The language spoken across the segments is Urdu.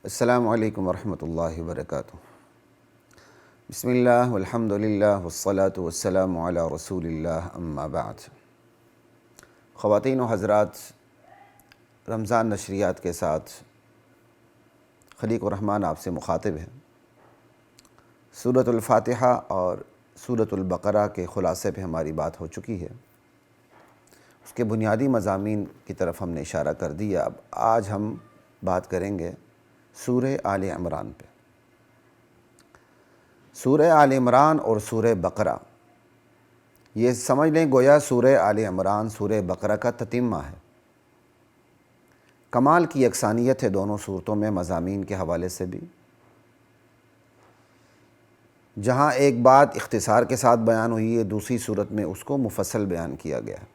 السلام علیکم ورحمۃ اللہ وبرکاتہ۔ بسم اللہ والحمد للہ والصلاة والسلام علی رسول اللہ، اما بعد۔ خواتین و حضرات، رمضان نشریات کے ساتھ خلیق الرحمن آپ سے مخاطب ہے۔ سورۃ الفاتحہ اور سورۃ البقرہ کے خلاصے پہ ہماری بات ہو چکی ہے، اس کے بنیادی مضامین کی طرف ہم نے اشارہ کر دیا۔ اب آج ہم بات کریں گے سورہ آل عمران پہ۔ سورہ آل عمران اور سورہ بقرہ، یہ سمجھ لیں گویا سورہ آل عمران سورہ بقرہ کا تتمہ ہے۔ کمال کی یکسانیت ہے دونوں صورتوں میں مضامین کے حوالے سے بھی۔ جہاں ایک بات اختصار کے ساتھ بیان ہوئی ہے، دوسری صورت میں اس کو مفصل بیان کیا گیا ہے۔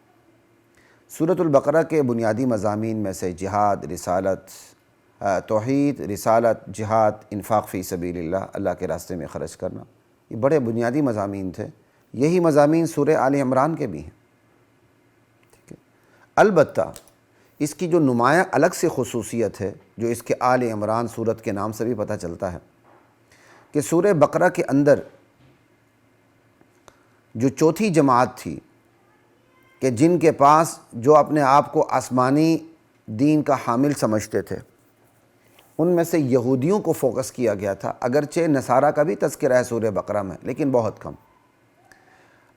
سورۃ البقرہ کے بنیادی مضامین میں سے جہاد، رسالت، توحید، رسالت، جہاد، انفاق فی سبیل اللہ، اللہ کے راستے میں خرچ کرنا، یہ بڑے بنیادی مضامین تھے۔ یہی مضامین سورہ آل عمران کے بھی ہیں، ٹھیک ہے۔ البتہ اس کی جو نمایاں الگ سے خصوصیت ہے، جو اس کے آل عمران صورت کے نام سے بھی پتہ چلتا ہے، کہ سورہ بقرہ کے اندر جو چوتھی جماعت تھی، کہ جن کے پاس جو اپنے آپ کو آسمانی دین کا حامل سمجھتے تھے، ان میں سے یہودیوں کو فوکس کیا گیا تھا۔ اگرچہ نصارہ کا بھی تذکرہ ہے سورہ بقرہ میں، لیکن بہت کم۔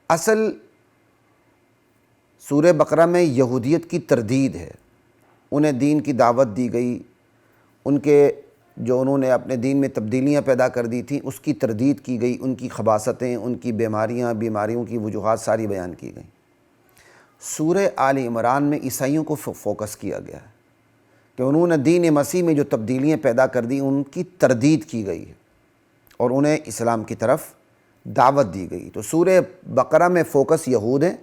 اصل سورہ بقرہ میں یہودیت کی تردید ہے، انہیں دین کی دعوت دی گئی، ان کے جو انہوں نے اپنے دین میں تبدیلیاں پیدا کر دی تھیں اس کی تردید کی گئی، ان کی خباثتیں، ان کی بیماریوں کی وجوہات ساری بیان کی گئیں۔ سورہ آل عمران میں عیسائیوں کو فوکس کیا گیا ہے کہ انہوں نے دین مسیح میں جو تبدیلیاں پیدا کر دی ان کی تردید کی گئی ہے اور انہیں اسلام کی طرف دعوت دی گئی۔ تو سورہ بقرہ میں فوکس یہود ہیں،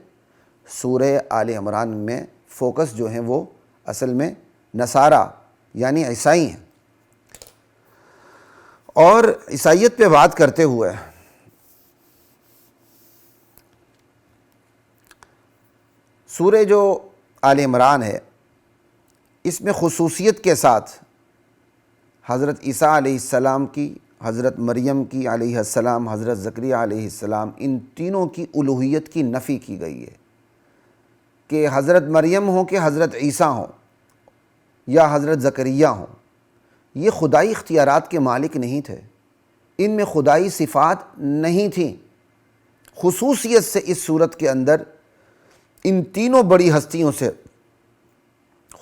سورہ آل عمران میں فوکس جو ہیں وہ اصل میں نصارہ یعنی عیسائی ہیں۔ اور عیسائیت پہ بات کرتے ہوئے سورہ جو آل عمران ہے، اس میں خصوصیت کے ساتھ حضرت عیسیٰ علیہ السلام کی، حضرت مریم کی علیہ السلام، حضرت زکریا علیہ السلام، ان تینوں کی الوہیت کی نفی کی گئی ہے۔ کہ حضرت مریم ہوں کہ حضرت عیسیٰ ہوں یا حضرت زکریا ہوں، یہ خدائی اختیارات کے مالک نہیں تھے، ان میں خدائی صفات نہیں تھیں۔ خصوصیت سے اس صورت کے اندر ان تینوں بڑی ہستیوں سے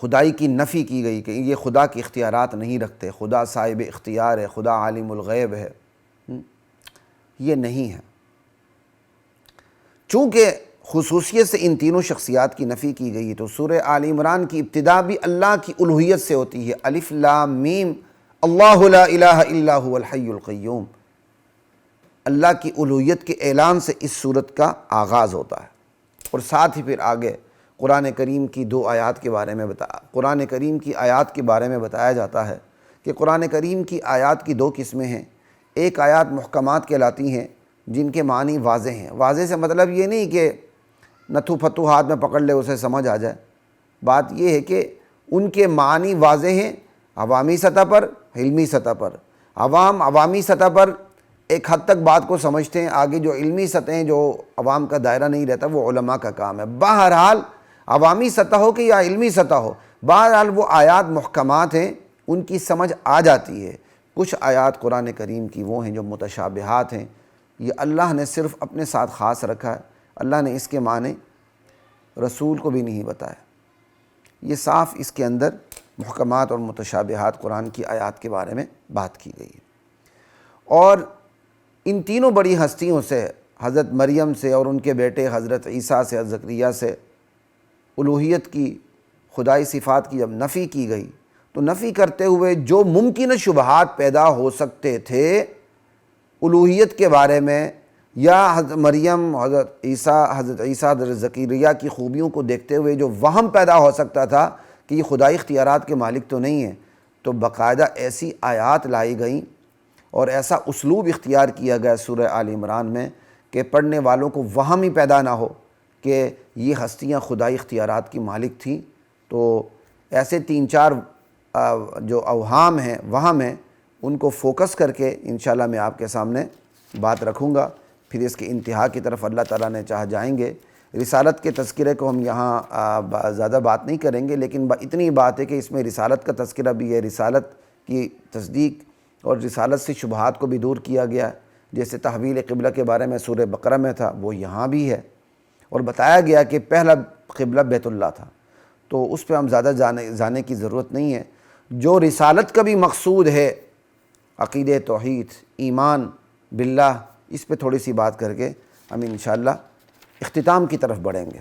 خدائی کی نفی کی گئی کہ یہ خدا کے اختیارات نہیں رکھتے، خدا صاحب اختیار ہے، خدا عالم الغیب ہے، یہ نہیں ہے۔ چونکہ خصوصیت سے ان تینوں شخصیات کی نفی کی گئی تو سورہ آل عمران کی ابتدا بھی اللہ کی الوہیت سے ہوتی ہے۔ الف لام میم، اللہ لا الہ الا هو الحی القیوم، اللہ کی الوہیت کے اعلان سے اس صورت کا آغاز ہوتا ہے۔ اور ساتھ ہی پھر آگے قرآن کریم کی قرآن کریم کی آیات کے بارے میں بتایا جاتا ہے کہ قرآن کریم کی آیات کی دو قسمیں ہیں۔ ایک آیات محکمات کہلاتی ہیں جن کے معنی واضح ہیں۔ واضح سے مطلب یہ نہیں کہ نتھو پھتو ہاتھ میں پکڑ لے اسے سمجھ آ جائے، بات یہ ہے کہ ان کے معنی واضح ہیں عوامی سطح پر، علمی سطح پر۔ عوامی سطح پر ایک حد تک بات کو سمجھتے ہیں، آگے جو علمی سطحیں جو عوام کا دائرہ نہیں رہتا وہ علماء کا کام ہے۔ بہرحال عوامی سطح ہو کہ یا علمی سطح ہو، بہرحال وہ آیات محکمات ہیں، ان کی سمجھ آ جاتی ہے۔ کچھ آیات قرآن کریم کی وہ ہیں جو متشابہات ہیں، یہ اللہ نے صرف اپنے ساتھ خاص رکھا ہے، اللہ نے اس کے معنی رسول کو بھی نہیں بتایا۔ یہ صاف اس کے اندر محکمات اور متشابہات قرآن کی آیات کے بارے میں بات کی گئی ہے۔ اور ان تینوں بڑی ہستیوں سے، حضرت مریم سے اور ان کے بیٹے حضرت عیسیٰ سے، حضرت زکریا سے، الوہیت کی، خدائی صفات کی جب نفی کی گئی تو نفی کرتے ہوئے جو ممکن شبہات پیدا ہو سکتے تھے الوہیت کے بارے میں، یا حضرت مریم، حضرت عیسیٰ، حضرت زکریا کی خوبیوں کو دیکھتے ہوئے جو وہم پیدا ہو سکتا تھا کہ یہ خدائی اختیارات کے مالک تو نہیں ہیں، تو باقاعدہ ایسی آیات لائی گئیں اور ایسا اسلوب اختیار کیا گیا سورہ آل عمران میں کہ پڑھنے والوں کو وہم ہی پیدا نہ ہو کہ یہ ہستیاں خدائی اختیارات کی مالک تھیں۔ تو ایسے 3-4 جو اوہام ہیں وہم ہیں ان کو فوکس کر کے انشاءاللہ میں آپ کے سامنے بات رکھوں گا. پھر اس کی انتہا کی طرف اللہ تعالیٰ نے چاہ جائیں گے. رسالت کے تذکرے کو ہم یہاں زیادہ بات نہیں کریں گے، لیکن اتنی بات ہے کہ اس میں رسالت کا تذکرہ بھی ہے، رسالت کی تصدیق اور رسالت سے شبہات کو بھی دور کیا گیا. جیسے تحویل قبلہ کے بارے میں سورہ بقرہ میں تھا، وہ یہاں بھی ہے، اور بتایا گیا کہ پہلا قبلہ بیت اللہ تھا. تو اس پہ ہم زیادہ جانے کی ضرورت نہیں ہے. جو رسالت کا بھی مقصود ہے، عقیدہ توحید، ایمان باللہ، اس پہ تھوڑی سی بات کر کے ہم انشاءاللہ اختتام کی طرف بڑھیں گے.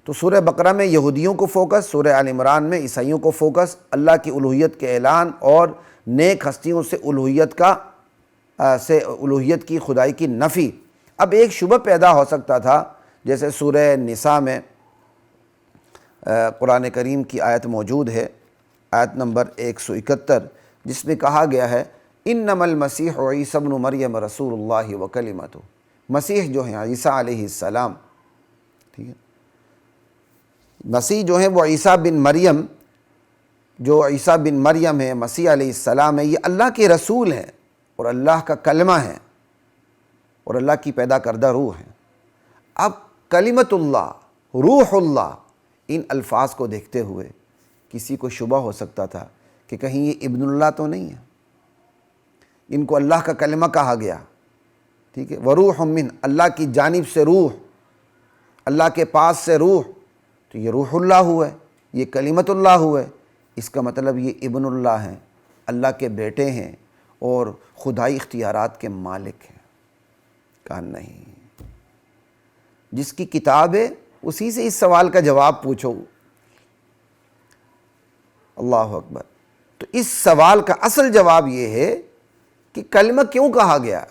تو سورہ بقرہ میں یہودیوں کو فوکس، سورہ آل عمران میں عیسائیوں کو فوکس، اللہ کی الوہیت کے اعلان اور نیک ہستیوں سے الوہیت کی خدائی کی نفی. اب ایک شبہ پیدا ہو سکتا تھا، جیسے سورہ نساء میں قرآن کریم کی آیت موجود ہے، آیت نمبر 171، جس میں کہا گیا ہے انما المسیح عیسی ابن مریم رسول اللہ وکلمتہ. مسیح جو ہیں عیسیٰ علیہ السلام، ٹھیک ہے، مسیح جو ہیں وہ عیسیٰ بن مریم، جو عیسیٰ بن مریم ہے، مسیح علیہ السلام ہے، یہ اللہ کے رسول ہیں اور اللہ کا کلمہ ہے اور اللہ کی پیدا کردہ روح ہیں. اب کلمت اللہ، روح اللہ، ان الفاظ کو دیکھتے ہوئے کسی کو شبہ ہو سکتا تھا کہ کہیں یہ ابن اللہ تو نہیں ہے. ان کو اللہ کا کلمہ کہا گیا، ٹھیک ہے، وروح من، اللہ کی جانب سے روح، اللہ کے پاس سے روح، تو یہ روح اللہ ہوا ہے، یہ کلمت اللہ ہوا ہے. اس کا مطلب یہ ابن اللہ ہیں، اللہ کے بیٹے ہیں اور خدائی اختیارات کے مالک ہیں. کہا نہیں، جس کی کتاب ہے اسی سے اس سوال کا جواب پوچھو. اللہ اکبر. تو اس سوال کا اصل جواب یہ ہے کہ کلمہ کیوں کہا گیا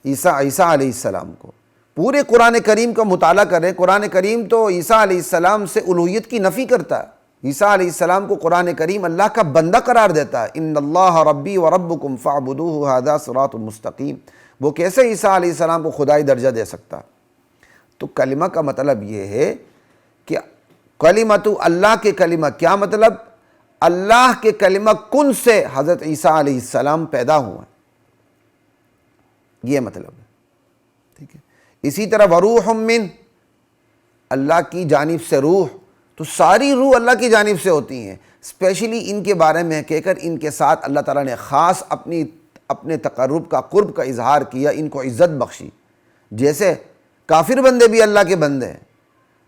عیسیٰ علیہ السلام کو. پورے قرآن کریم کا مطالعہ کریں، قرآن کریم تو عیسیٰ علیہ السلام سے الوہیت کی نفی کرتا ہے. عیسیٰ علیہ السلام کو قرآن کریم اللہ کا بندہ قرار دیتا ہے. ان اللہ ربی و ربکم فاعبدوہ ھذا صراط مستقیم. وہ کیسے عیسیٰ علیہ السلام کو خدائی درجہ دے سکتا؟ تو کلمہ کا مطلب یہ ہے کہ کلمۃ اللہ کے کلمہ، کیا مطلب؟ اللہ کے کلمہ کن سے حضرت عیسیٰ علیہ السلام پیدا ہوئے، یہ مطلب ہے. ٹھیک ہے. اسی طرح وروح من، اللہ کی جانب سے روح، تو ساری روح اللہ کی جانب سے ہوتی ہیں. اسپیشلی ان کے بارے میں کہہ کر ان کے ساتھ اللہ تعالیٰ نے خاص اپنے تقرب کا، قرب کا اظہار کیا، ان کو عزت بخشی. جیسے کافر بندے بھی اللہ کے بندے ہیں،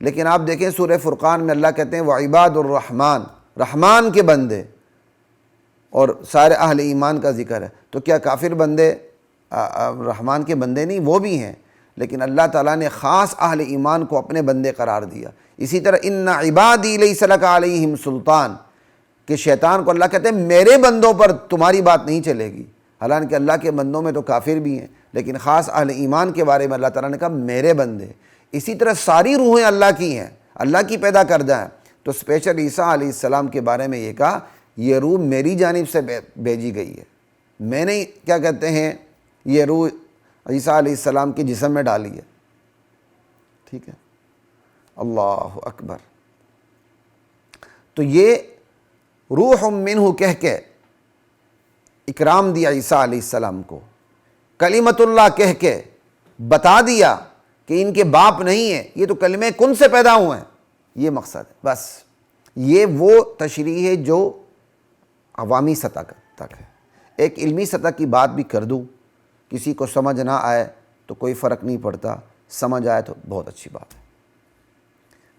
لیکن آپ دیکھیں سورہ فرقان میں اللہ کہتے ہیں وعباد الرحمن، رحمان کے بندے، اور سارے اہل ایمان کا ذکر ہے. تو کیا کافر بندے رحمان کے بندے نہیں؟ وہ بھی ہیں، لیکن اللہ تعالیٰ نے خاص اہل ایمان کو اپنے بندے قرار دیا. اسی طرح ان عبادی لیس لک علیہم سلطان، کہ شیطان کو اللہ کہتے ہیں میرے بندوں پر تمہاری بات نہیں چلے گی. حالانکہ اللہ کے بندوں میں تو کافر بھی ہیں، لیکن خاص اہل ایمان کے بارے میں اللہ تعالیٰ نے کہا میرے بندے. اسی طرح ساری روحیں اللہ کی ہیں، اللہ کی پیدا کردہ ہیں. تو اسپیشل عیسیٰ علیہ السلام کے بارے میں یہ کہا یہ روح میری جانب سے بھیجی گئی ہے، میں نے کیا کہتے ہیں یہ روح عیسیٰ علیہ السلام کے جسم میں ڈالی ہے. ٹھیک ہے. اللہ اکبر. تو یہ روح منہ کہہ کے اکرام دیا عیسیٰ علیہ السلام کو، کلمت اللہ کہہ کے بتا دیا کہ ان کے باپ نہیں ہیں، یہ تو کلمہ کن سے پیدا ہوئے ہیں. یہ مقصد ہے. بس یہ وہ تشریح ہے جو عوامی سطح تک ہے. ایک علمی سطح کی بات بھی کر دوں، کسی کو سمجھ نہ آئے تو کوئی فرق نہیں پڑتا، سمجھ آئے تو بہت اچھی بات ہے.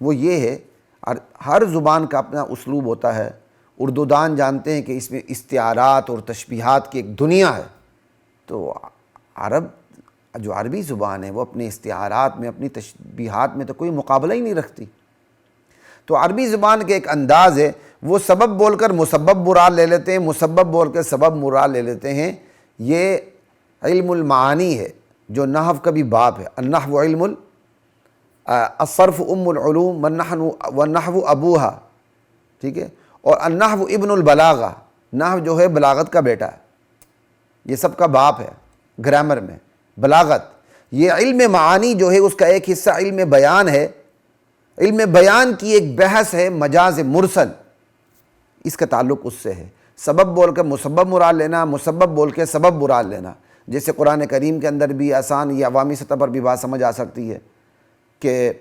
وہ یہ ہے، ہر زبان کا اپنا اسلوب ہوتا ہے. اردو دان جانتے ہیں کہ اس میں استعارات اور تشبیہات کی ایک دنیا ہے. تو جو عربی زبان ہے وہ اپنے استعارات میں، اپنی تشبیہات میں تو کوئی مقابلہ ہی نہیں رکھتی. تو عربی زبان کے ایک انداز ہے، وہ سبب بول کر مسبب مراد لے لیتے ہیں، مسبب بول کر سبب مراد لے لیتے ہیں. یہ علم المعانی ہے جو نحو کا بھی باب ہے. النحو علم الصرف ام العلوم والنحو ابوہا. ٹھیک ہے. اور النحو ابن البلاغہ، نحو جو ہے بلاغت کا بیٹا ہے. یہ سب کا باپ ہے گرامر میں، بلاغت. یہ علم معانی جو ہے اس کا ایک حصہ علم بیان ہے. علم بیان کی ایک بحث ہے مجاز مرسل. اس کا تعلق اس سے ہے۔ سبب بول کر مسبب مراد لینا، مسبب بول کے سبب مراد لینا، جیسے قرآن کریم کے اندر بھی آسان یا عوامی سطح پر بھی بات سمجھ آ سکتی ہے کہ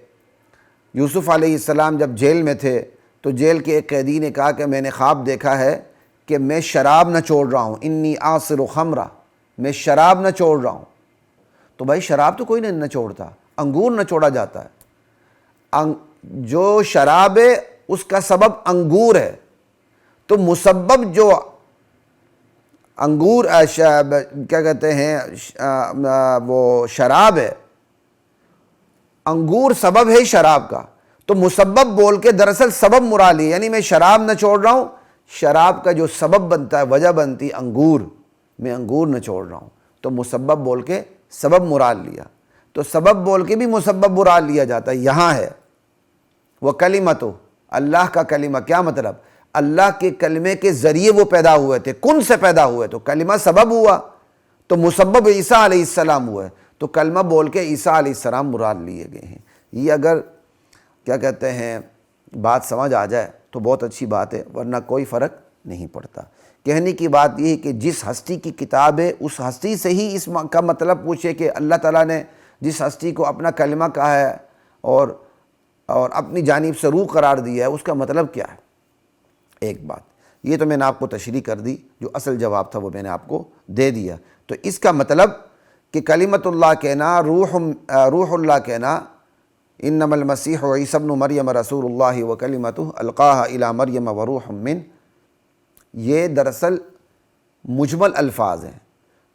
یوسف علیہ السلام جب جیل میں تھے تو جیل کے ایک قیدی نے کہا کہ میں نے خواب دیکھا ہے کہ میں شراب نچوڑ رہا ہوں، انی آصر خمرہ، میں شراب نچوڑ رہا ہوں۔ تو بھائی شراب تو کوئی نہیں نچوڑتا، انگور نچوڑا جاتا ہے، جو شراب ہے اس کا سبب انگور ہے، تو مسبب جو انگور کیا کہتے ہیں وہ شراب ہے، انگور سبب ہے شراب کا، تو مسبب بول کے دراصل سبب مراد لیا، یعنی میں شراب نچوڑ رہا ہوں، شراب کا جو سبب بنتا ہے، وجہ بنتی انگور، میں انگور نچوڑ رہا ہوں، تو مسبب بول کے سبب مراد لیا۔ تو سبب بول کے بھی مسبب مراد لیا جاتا ہے، یہاں ہے وہ کلمتو، اللہ کا کلمہ، کیا مطلب؟ اللہ کے کلمے کے ذریعے وہ پیدا ہوئے تھے، کن سے پیدا ہوئے، تو کلمہ سبب ہوا، تو مسبب عیسیٰ علیہ السلام ہوئے، تو کلمہ بول کے عیسیٰ علیہ السلام مراد لیے گئے ہیں۔ یہ اگر کیا کہتے ہیں بات سمجھ آ جائے تو بہت اچھی بات ہے، ورنہ کوئی فرق نہیں پڑتا۔ کہنے کی بات یہ ہے کہ جس ہستی کی کتاب ہے اس ہستی سے ہی اس کا مطلب پوچھے کہ اللہ تعالیٰ نے جس ہستی کو اپنا کلمہ کہا ہے اور اپنی جانب سے روح قرار دیا ہے، اس کا مطلب کیا ہے؟ ایک بات یہ تو میں نے آپ کو تشریح کر دی، جو اصل جواب تھا وہ میں نے آپ کو دے دیا۔ تو اس کا مطلب کہ کلمت اللہ کہنا، روح اللہ کہنا، انما المسیح عیسی ابن مریم رسول اللہ وکلمتہ القاہ الی مریم وروح من، یہ دراصل مجمل الفاظ ہیں،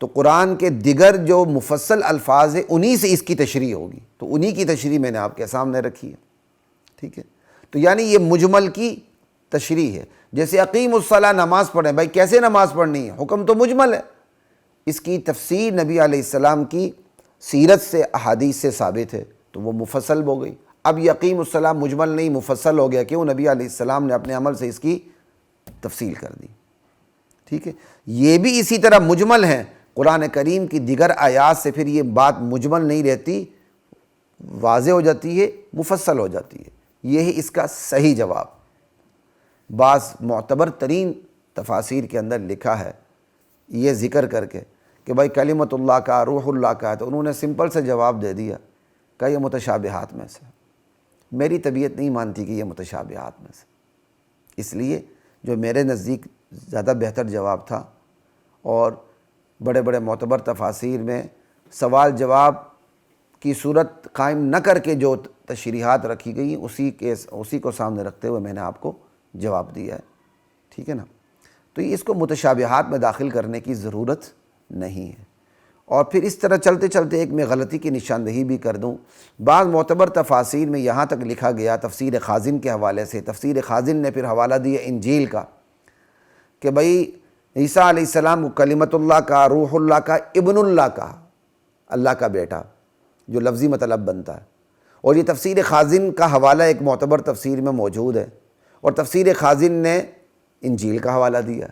تو قرآن کے دیگر جو مفصل الفاظ ہیں انہی سے اس کی تشریح ہوگی، تو انہی کی تشریح میں نے آپ کے سامنے رکھی ہے، ٹھیک ہے؟ تو یعنی یہ مجمل کی تشریح ہے، جیسے اقیم الصلاۃ، نماز پڑھیں، بھائی کیسے نماز پڑھنی ہے؟ حکم تو مجمل ہے، اس کی تفسیر نبی علیہ السلام کی سیرت سے، احادیث سے ثابت ہے، تو وہ مفصل ہو گئی۔ اب یہ اقیم الصلاۃ مجمل نہیں مفصل ہو گیا، کیوں؟ نبی علیہ السلام نے اپنے عمل سے اس کی تفصیل کر دی، ٹھیک ہے؟ یہ بھی اسی طرح مجمل ہیں، قرآن کریم کی دیگر آیات سے پھر یہ بات مجمل نہیں رہتی، واضح ہو جاتی ہے، مفصل ہو جاتی ہے۔ یہی اس کا صحیح جواب۔ بعض معتبر ترین تفاسیر کے اندر لکھا ہے یہ ذکر کر کے کہ بھائی کلمت اللہ کا، روح اللہ کا ہے، تو انہوں نے سمپل سے جواب دے دیا کہ یہ متشابہات میں سے۔ میری طبیعت نہیں مانتی کہ یہ متشابہات میں سے، اس لیے جو میرے نزدیک زیادہ بہتر جواب تھا، اور بڑے بڑے معتبر تفاسیر میں سوال جواب کی صورت قائم نہ کر کے جو تشریحات رکھی گئی اسی کو سامنے رکھتے ہوئے میں نے آپ کو جواب دیا ہے، ٹھیک ہے نا؟ تو اس کو متشابہات میں داخل کرنے کی ضرورت نہیں ہے۔ اور پھر اس طرح چلتے چلتے ایک میں غلطی کی نشاندہی بھی کر دوں، بعض معتبر تفاسیر میں یہاں تک لکھا گیا تفسیر خازن کے حوالے سے، تفسیر خازن نے پھر حوالہ دیا انجیل کا کہ بھئی عیسیٰ علیہ السلام کو کلمت اللہ کا، روح اللہ کا، ابن اللہ کا، اللہ کا بیٹا، جو لفظی مطلب بنتا ہے، اور یہ تفسیر خازن کا حوالہ ایک معتبر تفسیر میں موجود ہے، اور تفسیر خازن نے انجیل کا حوالہ دیا،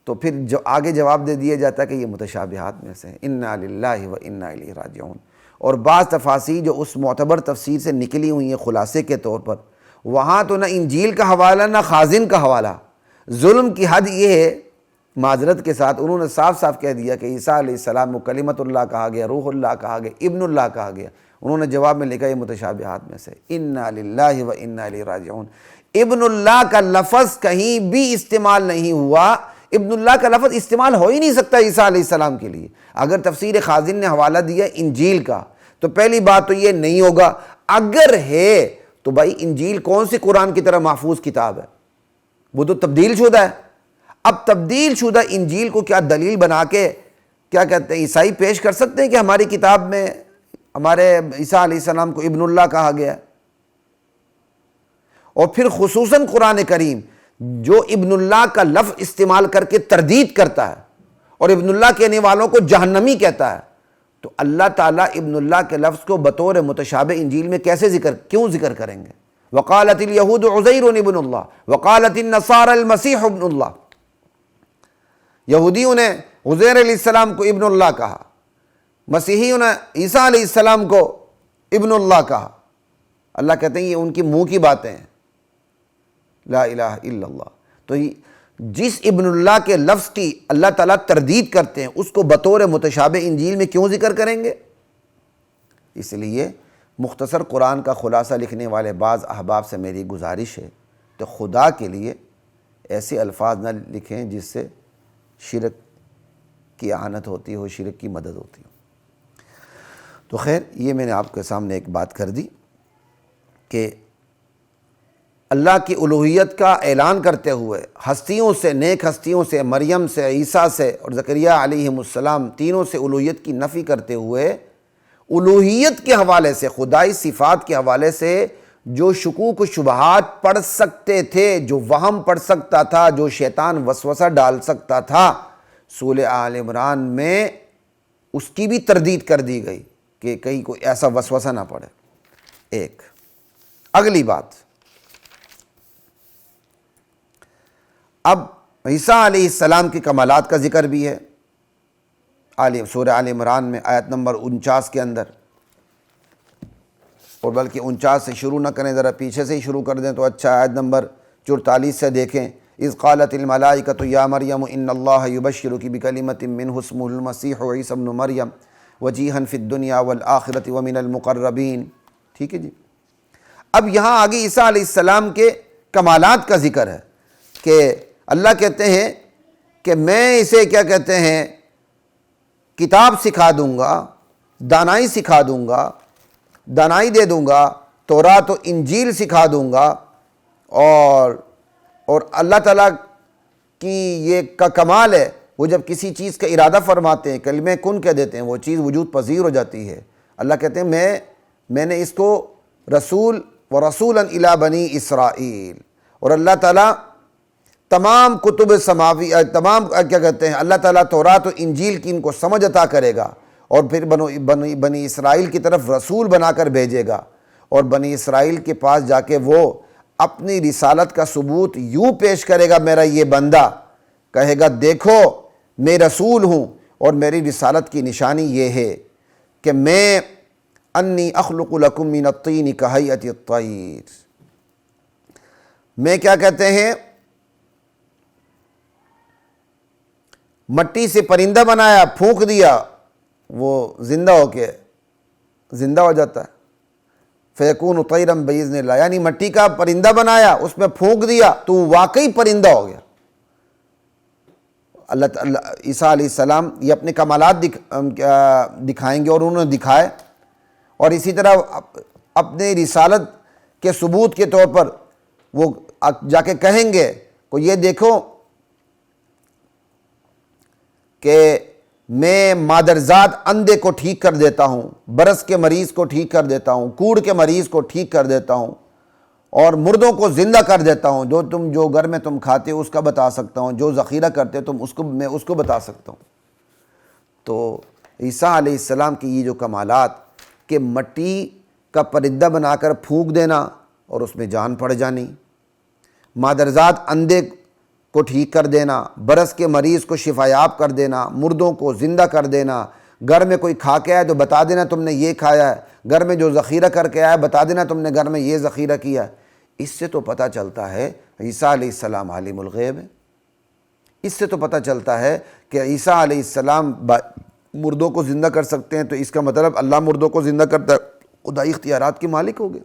تو پھر جو آگے جواب دے دیا جاتا ہے کہ یہ متشابہات میں سے ہیں، انا للہ و انا الیہ راجعون۔ اور بعض تفاسیر جو اس معتبر تفسیر سے نکلی ہوئی ہیں خلاصے کے طور پر، وہاں تو نہ انجیل کا حوالہ نہ خازن کا حوالہ۔ ظلم کی حد یہ ہے، معذرت کے ساتھ انہوں نے صاف صاف کہہ دیا کہ عیسیٰ علیہ السلام کو کلمت اللہ کہا گیا، روح اللہ کہا گیا، ابن اللہ کہا گیا، انہوں نے جواب میں لکھا یہ متشابہات میں سے، انا للہ و انا الیہ راجعون۔ ابن اللہ کا لفظ کہیں بھی استعمال نہیں ہوا، ابن اللہ کا لفظ استعمال ہو ہی نہیں سکتا عیسیٰ علیہ السلام کے لیے۔ اگر تفسیر خازن نے حوالہ دیا انجیل کا تو پہلی بات تو یہ نہیں ہوگا، اگر ہے تو بھائی انجیل کون سی قرآن کی طرح محفوظ کتاب ہے؟ وہ تو تبدیل شدہ ہے۔ اب تبدیل شدہ انجیل کو کیا دلیل بنا کے کیا کہتے ہیں عیسائی پیش کر سکتے ہیں کہ ہماری کتاب میں ہمارے عیسیٰ علیہ السلام کو ابن اللہ کہا گیا ہے؟ اور پھر خصوصاً قرآن کریم جو ابن اللہ کا لفظ استعمال کر کے تردید کرتا ہے اور ابن اللہ کہنے والوں کو جہنمی کہتا ہے، تو اللہ تعالیٰ ابن اللہ کے لفظ کو بطور متشابہ انجیل میں کیوں ذکر کریں گے؟ وقالت الیہود عزیر ابن اللہ وقالت النصارى المسیح ابن اللہ، یہودیوں نے عزیر علیہ السلام کو ابن اللہ کہا، مسیحیوں نے عیسیٰ علیہ السلام کو ابن اللہ کہا۔ اللہ کہتے ہیں یہ ان کی منہ کی باتیں ہیں، لا الہ الا اللہ۔ تو جس ابن اللہ کے لفظ کی اللہ تعالیٰ تردید کرتے ہیں اس کو بطور متشابہ انجیل میں کیوں ذکر کریں گے؟ اس لیے مختصر قرآن کا خلاصہ لکھنے والے بعض احباب سے میری گزارش ہے تو خدا کے لیے ایسے الفاظ نہ لکھیں جس سے شرک کی اعانت ہوتی ہو، شرک کی مدد ہوتی ہو۔ تو خیر، یہ میں نے آپ کے سامنے ایک بات کر دی کہ اللہ کی الوہیت کا اعلان کرتے ہوئے ہستیوں سے، نیک ہستیوں سے، مریم سے، عیسیٰ سے اور زکریہ علیہ السلام تینوں سے الوہیت کی نفی کرتے ہوئے الوہیت کے حوالے سے، خدائی صفات کے حوالے سے جو شکوک و شبہات پڑھ سکتے تھے، جو وہم پڑھ سکتا تھا، جو شیطان وسوسہ ڈال سکتا تھا، سورہ آل عمران میں اس کی بھی تردید کر دی گئی کہ کہیں کوئی ایسا وسوسہ نہ پڑے۔ ایک اگلی بات، اب عیسیٰ علیہ السلام کی کمالات کا ذکر بھی ہے سورہ آل عمران میں آیت نمبر 49 کے اندر، اور بلکہ 49 سے شروع نہ کریں، ذرا پیچھے سے ہی شروع کر دیں تو اچھا، آیت نمبر 44 سے دیکھیں۔ اذ قالت الملائکۃ یا مریم ان اللہ یبشرک بکلمۃ منہ اسمہ المسیح عیسی ابن مریم وجیہا فی الدنیا والآخرۃ ومن المقربین۔ ٹھیک ہے جی، اب یہاں آگے عیسیٰ علیہ السلام کے کمالات کا ذکر ہے کہ اللہ کہتے ہیں کہ میں اسے کیا کہتے ہیں کتاب سکھا دوں گا، دانائی سکھا دوں گا، دانائی دے دوں گا، تورات و انجیل سکھا دوں گا، اور اللہ تعالیٰ کی یہ کا کمال ہے، وہ جب کسی چیز کا ارادہ فرماتے ہیں، کلمہ کن کہہ دیتے ہیں، وہ چیز وجود پذیر ہو جاتی ہے۔ اللہ کہتے ہیں میں نے اس کو رسول و رسولا الی بنی اسرائیل، اور اللہ تعالیٰ تمام کتب سماوی، تمام کیا کہتے ہیں، اللہ تعالیٰ تورات و انجیل کی ان کو سمجھ عطا کرے گا، اور پھر بنی اسرائیل کی طرف رسول بنا کر بھیجے گا، اور بنی اسرائیل کے پاس جا کے وہ اپنی رسالت کا ثبوت یوں پیش کرے گا، میرا یہ بندہ کہے گا دیکھو میں رسول ہوں، اور میری رسالت کی نشانی یہ ہے کہ میں انی اخلق لکم من الطین کہیئۃ الطیر، میں کیا کہتے ہیں مٹی سے پرندہ بنایا، پھونک دیا، وہ زندہ ہو جاتا ہے، فیکون طیرا باذن اللہ، یعنی مٹی کا پرندہ بنایا، اس میں پھونک دیا تو واقعی پرندہ ہو گیا۔ اللہ تعالیٰ عیسیٰ علیہ السلام یہ اپنے کمالات دکھائیں گے، اور انہوں نے دکھائے، اور اسی طرح اپنے رسالت کے ثبوت کے طور پر وہ جا کے کہیں گے کہ یہ دیکھو کہ میں مادرزاد اندھے کو ٹھیک کر دیتا ہوں، برس کے مریض کو ٹھیک کر دیتا ہوں، کوڑ کے مریض کو ٹھیک کر دیتا ہوں، اور مردوں کو زندہ کر دیتا ہوں، جو گھر میں تم کھاتے ہو اس کا بتا سکتا ہوں، جو ذخیرہ کرتے ہو میں اس کو بتا سکتا ہوں۔ تو عیسیٰ علیہ السلام کی یہ جو کمالات کہ مٹی کا پرندہ بنا کر پھونک دینا اور اس میں جان پڑ جانی، مادرزاد اندھے کو ٹھیک کر دینا، برس کے مریض کو شفا یاب کر دینا، مردوں کو زندہ کر دینا، گھر میں کوئی کھا کے آئے تو بتا دینا تم نے یہ کھایا ہے، گھر میں جو ذخیرہ کر کے آیا بتا دینا تم نے گھر میں یہ ذخیرہ کیا ہے۔ اس سے تو پتہ چلتا ہے عیسیٰ علیہ السلام عالم الغیب ہے، اس سے تو پتہ چلتا ہے کہ عیسیٰ علیہ السلام مردوں کو زندہ کر سکتے ہیں، تو اس کا مطلب اللہ مردوں کو زندہ کرتا ہے، خدائی اختیارات کے مالک ہو گئے۔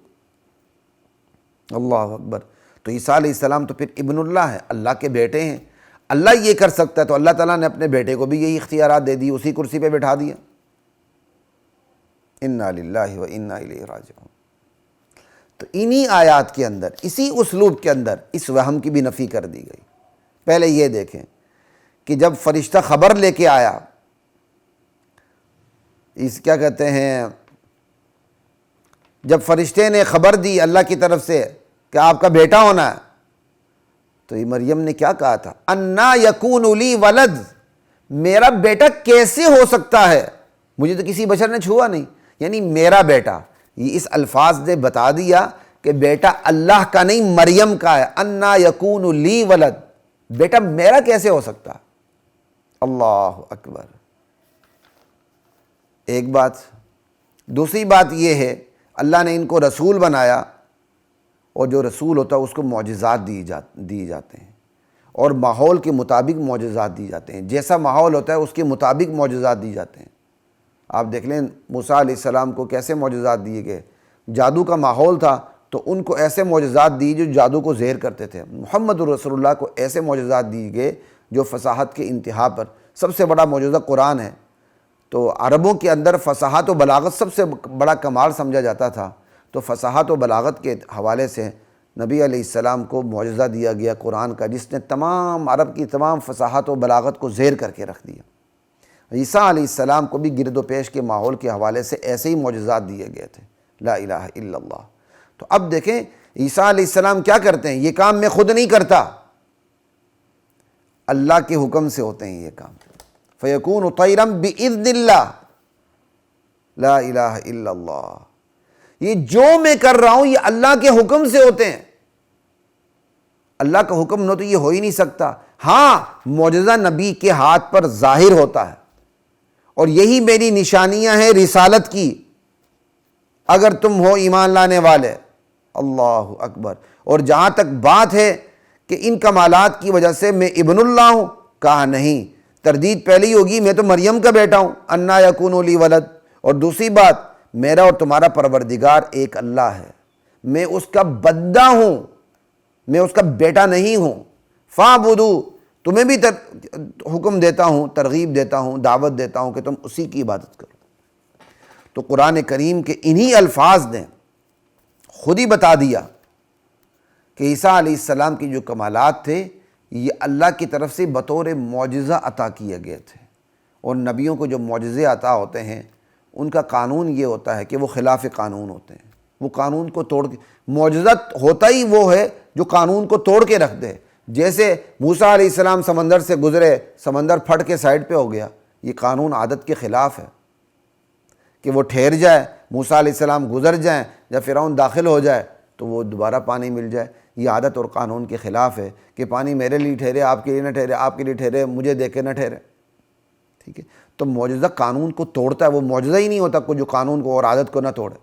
اللہ اکبر۔ تو عیسیٰ علیہ السلام تو پھر ابن اللہ ہے، اللہ کے بیٹے ہیں، اللہ یہ کر سکتا ہے تو اللہ تعالیٰ نے اپنے بیٹے کو بھی یہی اختیارات دے دی، اسی کرسی پہ بٹھا دیا۔ انا للہ و انا الیہ راجعون۔ تو انہی آیات کے اندر، اسی اسلوب کے اندر اس وہم کی بھی نفی کر دی گئی۔ پہلے یہ دیکھیں کہ جب فرشتہ خبر لے کے آیا، کیا کہتے ہیں، جب فرشتے نے خبر دی اللہ کی طرف سے کہ آپ کا بیٹا ہونا ہے، تو یہ مریم نے کیا کہا تھا، انا یکون لی ولد، میرا بیٹا کیسے ہو سکتا ہے، مجھے تو کسی بشر نے چھوا نہیں، یعنی میرا بیٹا، یہ اس الفاظ نے بتا دیا کہ بیٹا اللہ کا نہیں مریم کا ہے۔ انا یکون لی ولد، بیٹا میرا کیسے ہو سکتا ہے۔ اللہ اکبر۔ ایک بات، دوسری بات یہ ہے اللہ نے ان کو رسول بنایا، اور جو رسول ہوتا ہے اس کو معجزات دی جاتے ہیں۔ اور ماحول کے مطابق معجزات دی جاتے ہیں، جیسا ماحول ہوتا ہے اس کے مطابق معجزات دی جاتے ہیں۔ آپ دیکھ لیں موسیٰ علیہ السلام کو کیسے معجزات دیے گئے، جادو کا ماحول تھا تو ان کو ایسے معجزات دی جو جادو کو زہر کرتے تھے۔ محمد رسول اللہ کو ایسے معجزات دیے گئے جو فصاحت کے انتہا پر، سب سے بڑا معجزہ قرآن ہے، تو عربوں کے اندر فصاحت و بلاغت سب سے بڑا کمال سمجھا جاتا تھا، تو فصاحت و بلاغت کے حوالے سے نبی علیہ السلام کو معجزہ دیا گیا قرآن کا، جس نے تمام عرب کی تمام فصاحت و بلاغت کو زیر کر کے رکھ دیا۔ عیسیٰ علیہ السلام کو بھی گرد و پیش کے ماحول کے حوالے سے ایسے ہی معجزات دیے گئے تھے، لا الہ الا اللہ۔ تو اب دیکھیں عیسیٰ علیہ السلام کیا کرتے ہیں، یہ کام میں خود نہیں کرتا، اللہ کے حکم سے ہوتے ہیں یہ کام۔ فَيَكُونُ طَيْرًا بِإِذْنِ اللَّهِ، لا الہ الا اللہ۔ یہ جو میں کر رہا ہوں یہ اللہ کے حکم سے ہوتے ہیں، اللہ کا حکم نہ تو یہ ہو ہی نہیں سکتا۔ ہاں معجزہ نبی کے ہاتھ پر ظاہر ہوتا ہے، اور یہی میری نشانیاں ہیں رسالت کی، اگر تم ہو ایمان لانے والے۔ اللہ اکبر۔ اور جہاں تک بات ہے کہ ان کمالات کی وجہ سے میں ابن اللہ ہوں، کہا نہیں، تردید پہلے ہی ہوگی، میں تو مریم کا بیٹا ہوں، انا یکون لی ولد۔ اور دوسری بات، میرا اور تمہارا پروردگار ایک اللہ ہے، میں اس کا بندہ ہوں، میں اس کا بیٹا نہیں ہوں۔ فاعبدوا، تمہیں بھی حکم دیتا ہوں، ترغیب دیتا ہوں، دعوت دیتا ہوں کہ تم اسی کی عبادت کرو۔ تو قرآن کریم کے انہی الفاظ نے خود ہی بتا دیا کہ عیسیٰ علیہ السلام کی جو کمالات تھے یہ اللہ کی طرف سے بطور معجزہ عطا کیے گئے تھے، اور نبیوں کو جو معجزے عطا ہوتے ہیں ان کا قانون یہ ہوتا ہے کہ وہ خلاف قانون ہوتے ہیں، وہ قانون کو توڑ کے، معجزہ ہوتا ہی وہ ہے جو قانون کو توڑ کے رکھ دے۔ جیسے موسیٰ علیہ السلام سمندر سے گزرے، سمندر پھٹ کے سائڈ پہ ہو گیا، یہ قانون عادت کے خلاف ہے کہ وہ ٹھہر جائے، موسیٰ علیہ السلام گزر جائیں، جب فرعون داخل ہو جائے تو وہ دوبارہ پانی مل جائے۔ یہ عادت اور قانون کے خلاف ہے کہ پانی میرے لیے ٹھہرے، آپ کے لیے نہ ٹھہرے، آپ کے لیے ٹھہرے، مجھے دیکھ کے نہ ٹھہرے، ٹھیک ہے۔ تو معجزہ قانون کو توڑتا ہے، وہ معجزہ ہی نہیں ہوتا کوئی جو قانون کو اور عادت کو نہ توڑے۔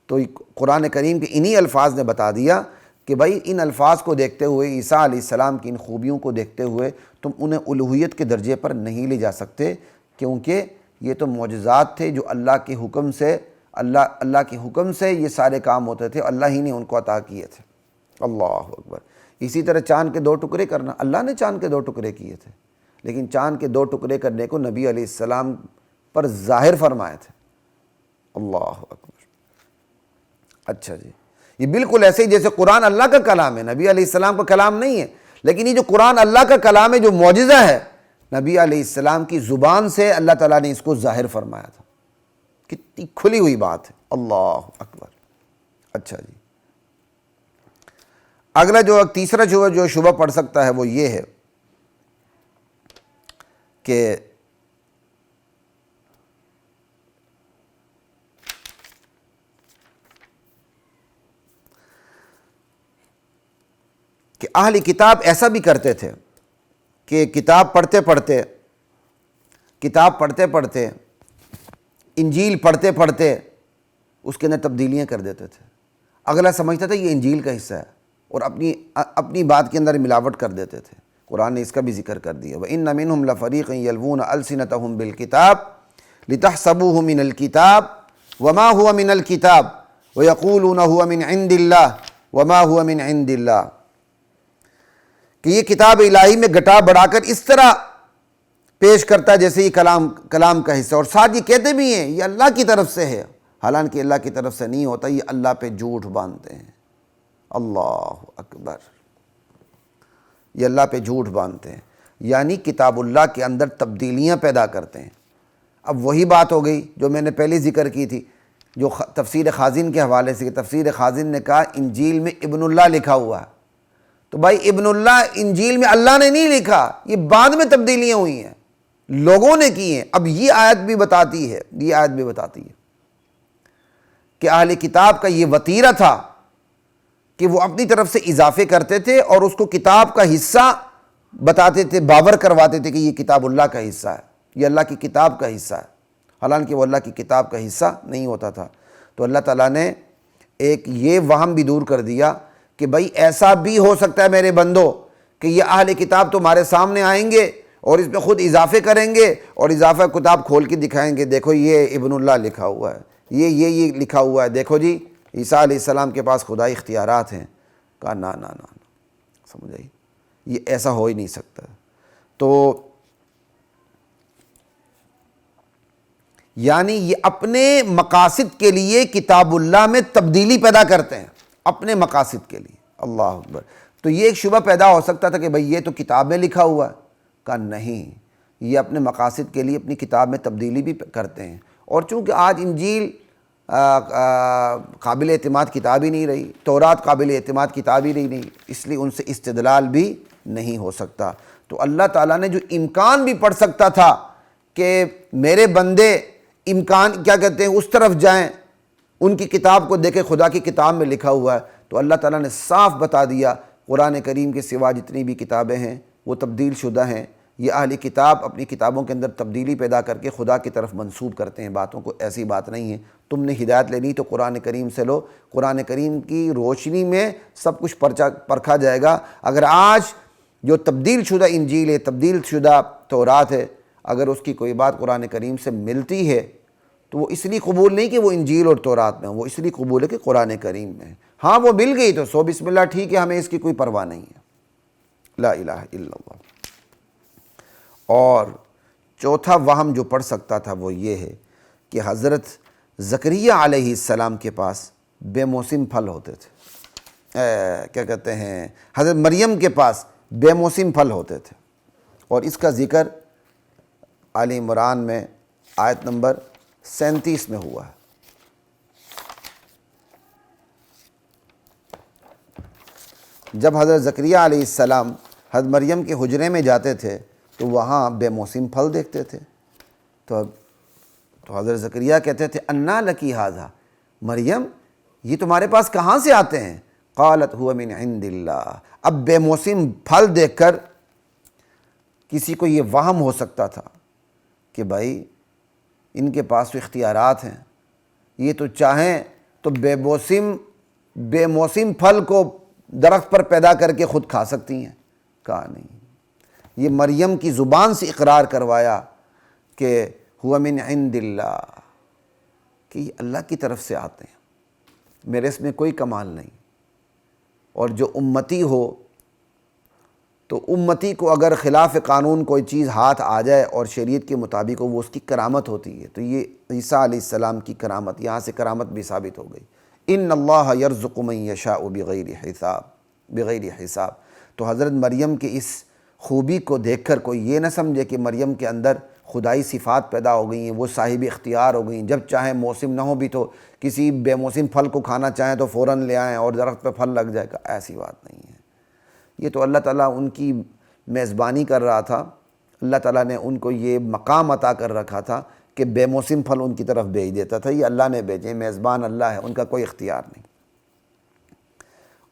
تو قرآن کریم کے انہی الفاظ نے بتا دیا کہ بھائی ان الفاظ کو دیکھتے ہوئے، عیسیٰ علیہ السلام کی ان خوبیوں کو دیکھتے ہوئے تم انہیں الوہیت کے درجے پر نہیں لے جا سکتے، کیونکہ یہ تو معجزات تھے جو اللہ کے حکم سے، اللہ کے حکم سے یہ سارے کام ہوتے تھے، اللہ ہی نے ان کو عطا کیے تھے۔ اللہ اکبر۔ اسی طرح چاند کے 2 ٹکڑے کرنا، اللہ نے چاند کے 2 ٹکڑے کیے تھے، لیکن چاند کے 2 ٹکڑے کرنے کو نبی علیہ السلام پر ظاہر فرمائے تھے۔ اللہ اکبر۔ اچھا جی، یہ بالکل ایسے ہی جیسے قرآن اللہ کا کلام ہے، نبی علیہ السلام کا کلام نہیں ہے، لیکن یہ جو قرآن اللہ کا کلام ہے، جو معجزہ ہے، نبی علیہ السلام کی زبان سے اللہ تعالیٰ نے اس کو ظاہر فرمایا تھا۔ کتنی کھلی ہوئی بات ہے، اللہ اکبر۔ اچھا جی، اگلا جو تیسرا جو شبہ پڑ سکتا ہے وہ یہ ہے کہ اہل کتاب ایسا بھی کرتے تھے کہ کتاب پڑھتے پڑھتے انجیل پڑھتے اس کے اندر تبدیلیاں کر دیتے تھے، اگلا سمجھتا تھا یہ انجیل کا حصہ ہے، اور اپنی بات کے اندر ملاوٹ کر دیتے تھے۔ قرآن نے اس کا بھی ذکر کر دیا، وَإِنَّ مِنْهُمْ لَفَرِيقًا يَلْوُونَ أَلْسِنَتَهُمْ بِالْكِتَابِ لِتَحْسَبُوهُ مِنَ الْكِتَابِ وَمَا هُوَ مِنَ الْكِتَابِ وَيَقُولُونَ هُوَ مِنْ عِنْدِ اللَّهِ وَمَا هُوَ مِنْ عِنْدِ اللَّهِ، کہ یہ کتاب الہی میں گٹا بڑھا کر اس طرح پیش کرتا ہے جیسے یہ کلام کا حصہ، اور ساتھ یہ کہتے بھی ہیں یہ اللہ کی طرف سے ہے، حالانکہ اللہ کی طرف سے نہیں ہوتا، یہ اللہ پہ جھوٹ باندھتے ہیں۔ اللہ اکبر، یہ اللہ پہ جھوٹ باندھتے ہیں، یعنی کتاب اللہ کے اندر تبدیلیاں پیدا کرتے ہیں۔ اب وہی بات ہو گئی جو میں نے پہلے ذکر کی تھی، جو تفسیر خازن کے حوالے سے، کہ تفسیر خازن نے کہا انجیل میں ابن اللہ لکھا ہوا ہے، تو بھائی ابن اللہ انجیل میں اللہ نے نہیں لکھا، یہ بعد میں تبدیلیاں ہوئی ہیں، لوگوں نے کی ہیں۔ اب یہ آیت بھی بتاتی ہے کہ اہل کتاب کا یہ وتیرہ تھا کہ وہ اپنی طرف سے اضافے کرتے تھے اور اس کو کتاب کا حصہ بتاتے تھے، باور کرواتے تھے کہ یہ کتاب اللہ کا حصہ ہے، یہ اللہ کی کتاب کا حصہ ہے، حالانکہ وہ اللہ کی کتاب کا حصہ نہیں ہوتا تھا۔ تو اللہ تعالیٰ نے ایک یہ وہم بھی دور کر دیا کہ بھائی ایسا بھی ہو سکتا ہے میرے بندو کہ یہ اہل کتاب تمہارے سامنے آئیں گے اور اس میں خود اضافے کریں گے اور اضافہ کتاب کھول کے دکھائیں گے، دیکھو یہ ابن اللہ لکھا ہوا ہے، یہ لکھا ہوا ہے، دیکھو جی عیسیٰ علیہ السلام کے پاس خدائی اختیارات ہیں۔ کہا نا نا نا، سمجھ آئی، یہ ایسا ہو ہی نہیں سکتا۔ تو یعنی یہ اپنے مقاصد کے لیے کتاب اللہ میں تبدیلی پیدا کرتے ہیں، اپنے مقاصد کے لیے۔ اللہ اکبر۔ تو یہ ایک شبہ پیدا ہو سکتا تھا کہ بھئی یہ تو کتاب میں لکھا ہوا ہے، کہا نہیں، یہ اپنے مقاصد کے لیے اپنی کتاب میں تبدیلی بھی کرتے ہیں۔ اور چونکہ آج انجیل قابل اعتماد کتاب ہی نہیں رہی، تورات قابل اعتماد کتاب ہی نہیں، اس لیے ان سے استدلال بھی نہیں ہو سکتا۔ تو اللہ تعالیٰ نے جو امکان بھی پڑھ سکتا تھا کہ میرے بندے امکان کیا کہتے ہیں اس طرف جائیں، ان کی کتاب کو دیکھیں، خدا کی کتاب میں لکھا ہوا ہے، تو اللہ تعالیٰ نے صاف بتا دیا قرآن کریم کے سوا جتنی بھی کتابیں ہیں وہ تبدیل شدہ ہیں۔ یہ اہلی کتاب اپنی کتابوں کے اندر تبدیلی پیدا کر کے خدا کی طرف منسوب کرتے ہیں باتوں کو، ایسی بات نہیں ہے۔ تم نے ہدایت لینی تو قرآن کریم سے لو، قرآن کریم کی روشنی میں سب کچھ پرکھا جائے گا۔ اگر آج جو تبدیل شدہ انجیل ہے، تبدیل شدہ تورات ہے، اگر اس کی کوئی بات قرآن کریم سے ملتی ہے تو وہ اس لیے قبول نہیں کہ وہ انجیل اور تورات میں، وہ اس لیے قبول ہے کہ قرآن کریم میں ہے۔ ہاں وہ مل گئی تو سو بسم اللہ، ٹھیک ہے، ہمیں اس کی کوئی پرواہ نہیں ہے۔ لا الہ الا اللہ۔ اور چوتھا وہم جو پڑھ سکتا تھا وہ یہ ہے کہ حضرت زکریہ علیہ السلام کے پاس بے موسم پھل ہوتے تھے، کیا کہتے ہیں، حضرت مریم کے پاس بے موسم پھل ہوتے تھے، اور اس کا ذکر آل عمران میں آیت نمبر 37 میں ہوا ہے۔ جب حضرت زکریہ علیہ السلام حضرت مریم کے حجرے میں جاتے تھے تو وہاں بے موسم پھل دیکھتے تھے، تو حضرت زکریہ کہتے تھے انا لکی ھذا، مریم یہ تمہارے پاس کہاں سے آتے ہیں؟ قالت هو من عند اللہ۔ اب بے موسم پھل دیکھ کر کسی کو یہ وہم ہو سکتا تھا کہ بھائی ان کے پاس تو اختیارات ہیں، یہ تو چاہیں تو بے موسم پھل کو درخت پر پیدا کر کے خود کھا سکتی ہیں۔ کہا نہیں، یہ مریم کی زبان سے اقرار کروایا کہ ہوا من عند اللہ، کہ یہ اللہ کی طرف سے آتے ہیں، میرے اس میں کوئی کمال نہیں۔ اور جو امتی ہو تو امتی کو اگر خلاف قانون کوئی چیز ہاتھ آ جائے اور شریعت کے مطابق ہو، وہ اس کی کرامت ہوتی ہے۔ تو یہ عیسیٰ علیہ السلام کی کرامت، یہاں سے کرامت بھی ثابت ہو گئی۔ ان اللہ یرزق من یشاء بغیر حساب۔ تو حضرت مریم کی اس خوبی کو دیکھ کر کوئی یہ نہ سمجھے کہ مریم کے اندر خدائی صفات پیدا ہو گئی ہیں، وہ صاحب اختیار ہو گئیں، جب چاہیں موسم نہ ہو بھی تو کسی بے موسم پھل کو کھانا چاہیں تو فوراً لے آئیں اور درخت پہ پھل لگ جائے گا، ایسی بات نہیں ہے۔ یہ تو اللہ تعالیٰ ان کی میزبانی کر رہا تھا، اللہ تعالیٰ نے ان کو یہ مقام عطا کر رکھا تھا کہ بے موسم پھل ان کی طرف بھیج دیتا تھا، یہ اللہ نے بھیجے، میزبان اللہ ہے، ان کا کوئی اختیار نہیں۔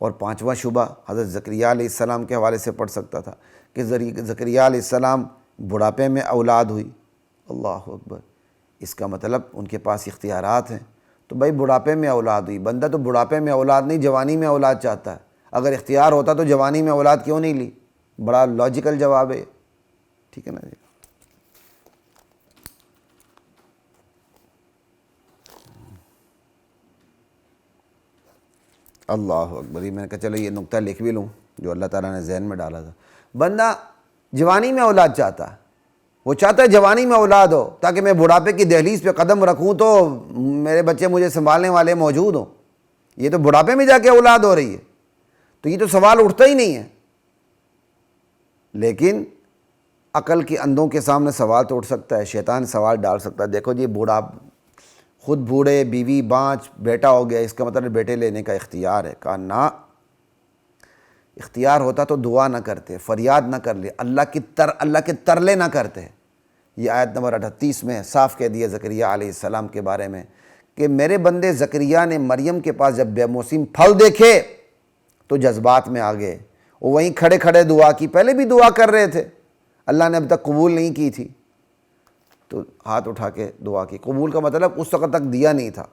اور پانچواں شبہ حضرت زکریہ علیہ السلام کے حوالے سے پڑھ سکتا تھا کہ زکریہ علیہ السلام بڑھاپے میں اولاد ہوئی۔ اللہ اکبر، اس کا مطلب ان کے پاس اختیارات ہیں۔ تو بھائی بڑھاپے میں اولاد ہوئی، بندہ تو بڑھاپے میں اولاد نہیں جوانی میں اولاد چاہتا ہے، اگر اختیار ہوتا تو جوانی میں اولاد کیوں نہیں لی؟ بڑا لاجیکل جواب ہے، ٹھیک ہے نا جی۔ اللہ اکبر، میں نے کہا چلو یہ نقطہ لکھ بھی لوں جو اللہ تعالیٰ نے ذہن میں ڈالا تھا۔ بندہ جوانی میں اولاد چاہتا ہے، وہ چاہتا ہے جوانی میں اولاد ہو تاکہ میں بڑھاپے کی دہلیز پہ قدم رکھوں تو میرے بچے مجھے سنبھالنے والے موجود ہوں۔ یہ تو بڑھاپے میں جا کے اولاد ہو رہی ہے، تو یہ تو سوال اٹھتا ہی نہیں ہے۔ لیکن عقل کے اندھوں کے سامنے سوال تو اٹھ سکتا ہے، شیطان سوال ڈال سکتا ہے، دیکھو جی بوڑھا خود بوڑھے، بیوی بانچ، بیٹا ہو گیا، اس کا مطلب بیٹے لینے کا اختیار ہے۔ کہا نہ، اختیار ہوتا تو دعا نہ کرتے، فریاد نہ کر لے، اللہ کے ترلے نہ کرتے۔ یہ آیت نمبر 38 میں صاف کہہ دیا زکریہ علیہ السلام کے بارے میں کہ میرے بندے زکریہ نے مریم کے پاس جب بے موسم پھل دیکھے تو جذبات میں آ گئے، وہ وہیں کھڑے کھڑے دعا کی، پہلے بھی دعا کر رہے تھے، اللہ نے اب تک قبول نہیں کی تھی، تو ہاتھ اٹھا کے دعا کی۔ قبول کا مطلب اس وقت تک دیا نہیں تھا،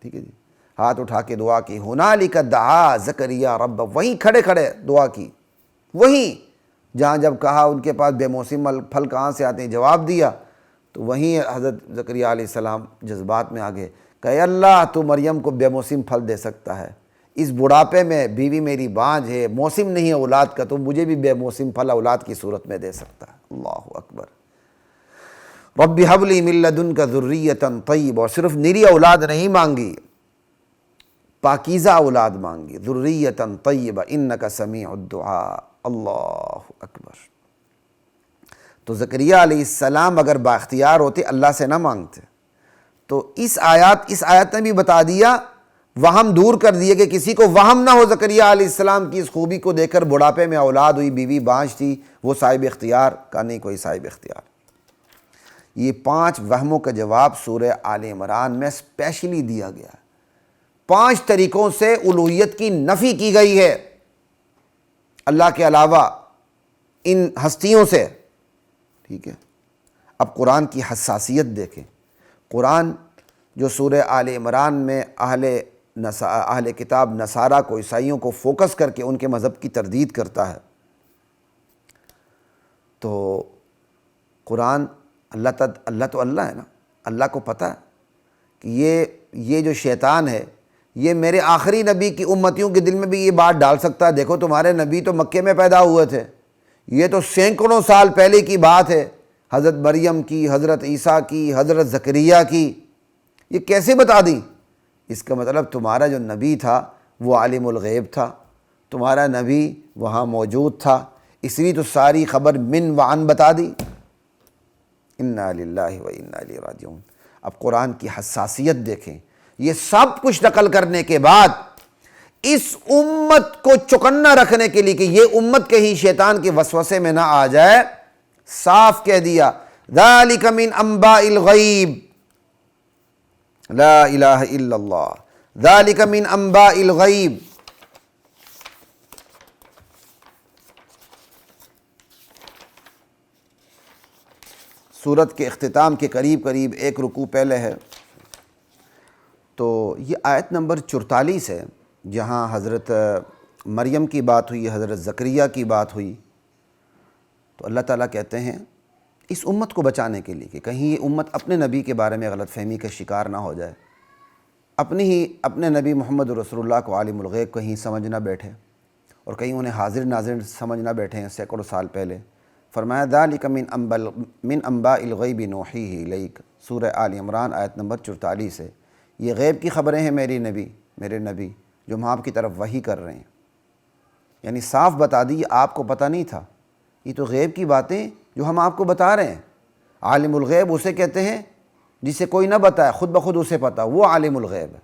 ٹھیک ہے جی۔ ہاتھ اٹھا کے دعا کی. ہنالک دعا زکریا رب، وہیں کھڑے کھڑے دعا کی، وہیں جہاں جب کہا ان کے پاس بے موسم پھل کہاں سے آتے ہیں جواب دیا، تو وہیں حضرت زکریا علیہ السلام جذبات میں آ گئے کہ اے اللہ تو مریم کو بے موسم پھل دے سکتا ہے، اس بڑھاپے میں بیوی میری بانجھ ہے، موسم نہیں ہے اولاد کا، تو مجھے بھی بے موسم پھل اولاد کی صورت میں دے سکتا ہے. اللہ اکبر. رب ہب لی من لدنک ذریۃ طیبہ، اور صرف نری اولاد نہیں مانگی، پاکیزہ اولاد مانگی. ذریۃ طیبہ انک سمیع الدعاء. اللہ اکبر. تو زکریا علیہ السلام اگر بااختیار ہوتے اللہ سے نہ مانگتے، تو اس آیات نے بھی بتا دیا، وہم دور کر دیے کہ کسی کو وہم نہ ہو زکریا علیہ السلام کی اس خوبی کو دیکھ کر بڑھاپے میں اولاد ہوئی، بیوی بانجھ تھی، وہ صاحب اختیار کا نہیں کوئی صاحب اختیار. یہ 5 وہموں کا جواب سورہ آل عمران میں اسپیشلی دیا گیا ہے. 5 طریقوں سے الوہیت کی نفی کی گئی ہے اللہ کے علاوہ ان ہستیوں سے. ٹھیک ہے. اب قرآن کی حساسیت دیکھیں. قرآن جو سورہ آل عمران میں اہل کتاب نصارہ کو، عیسائیوں کو فوکس کر کے ان کے مذہب کی تردید کرتا ہے، تو قرآن اللہ تو اللہ ہے نا، اللہ کو پتہ ہے کہ یہ جو شیطان ہے یہ میرے آخری نبی کی امتیوں کے دل میں بھی یہ بات ڈال سکتا ہے. دیکھو تمہارے نبی تو مکے میں پیدا ہوئے تھے، یہ تو سینکڑوں سال پہلے کی بات ہے، حضرت مریم کی، حضرت عیسیٰ کی، حضرت زکریا کی، یہ کیسے بتا دی؟ اس کا مطلب تمہارا جو نبی تھا وہ عالم الغیب تھا، تمہارا نبی وہاں موجود تھا، اس لیے تو ساری خبر من وعن بتا دی. انا للہ و انا الیہ راجعون. اب قرآن کی حساسیت دیکھیں. یہ سب کچھ نقل کرنے کے بعد اس امت کو چوکنا رکھنے کے لیے کہ یہ امت کہیں شیطان کے وسوسے میں نہ آ جائے، صاف کہہ دیا ذالک من انباء الغیب، لا الہ الا اللہ، ذالک من انباء الغیب. سورت کے اختتام کے قریب ایک رکوع پہلے ہے، تو یہ آیت نمبر 44 ہے، جہاں حضرت مریم کی بات ہوئی، حضرت زکریا کی بات ہوئی. تو اللہ تعالیٰ کہتے ہیں اس امت کو بچانے کے لیے کہ کہیں یہ امت اپنے نبی کے بارے میں غلط فہمی کا شکار نہ ہو جائے، اپنے نبی محمد رسول اللہ کو عالم الغیب کہیں سمجھ نہ بیٹھے، اور کہیں انہیں حاضر ناظر سمجھ نہ بیٹھے ہیں سینکڑوں سال پہلے. فرمایا ذالک من انباء الغیب نوحیہ الیک، سورہ آل عمران آیت نمبر 44 ہے. یہ غیب کی خبریں ہیں میرے نبی جو ہم آپ کی طرف وحی کر رہے ہیں. یعنی صاف بتا دی، آپ کو پتہ نہیں تھا، یہ تو غیب کی باتیں جو ہم آپ کو بتا رہے ہیں. عالم الغیب اسے کہتے ہیں جسے کوئی نہ بتائے، خود بخود اسے پتہ، وہ عالم الغیب ہے.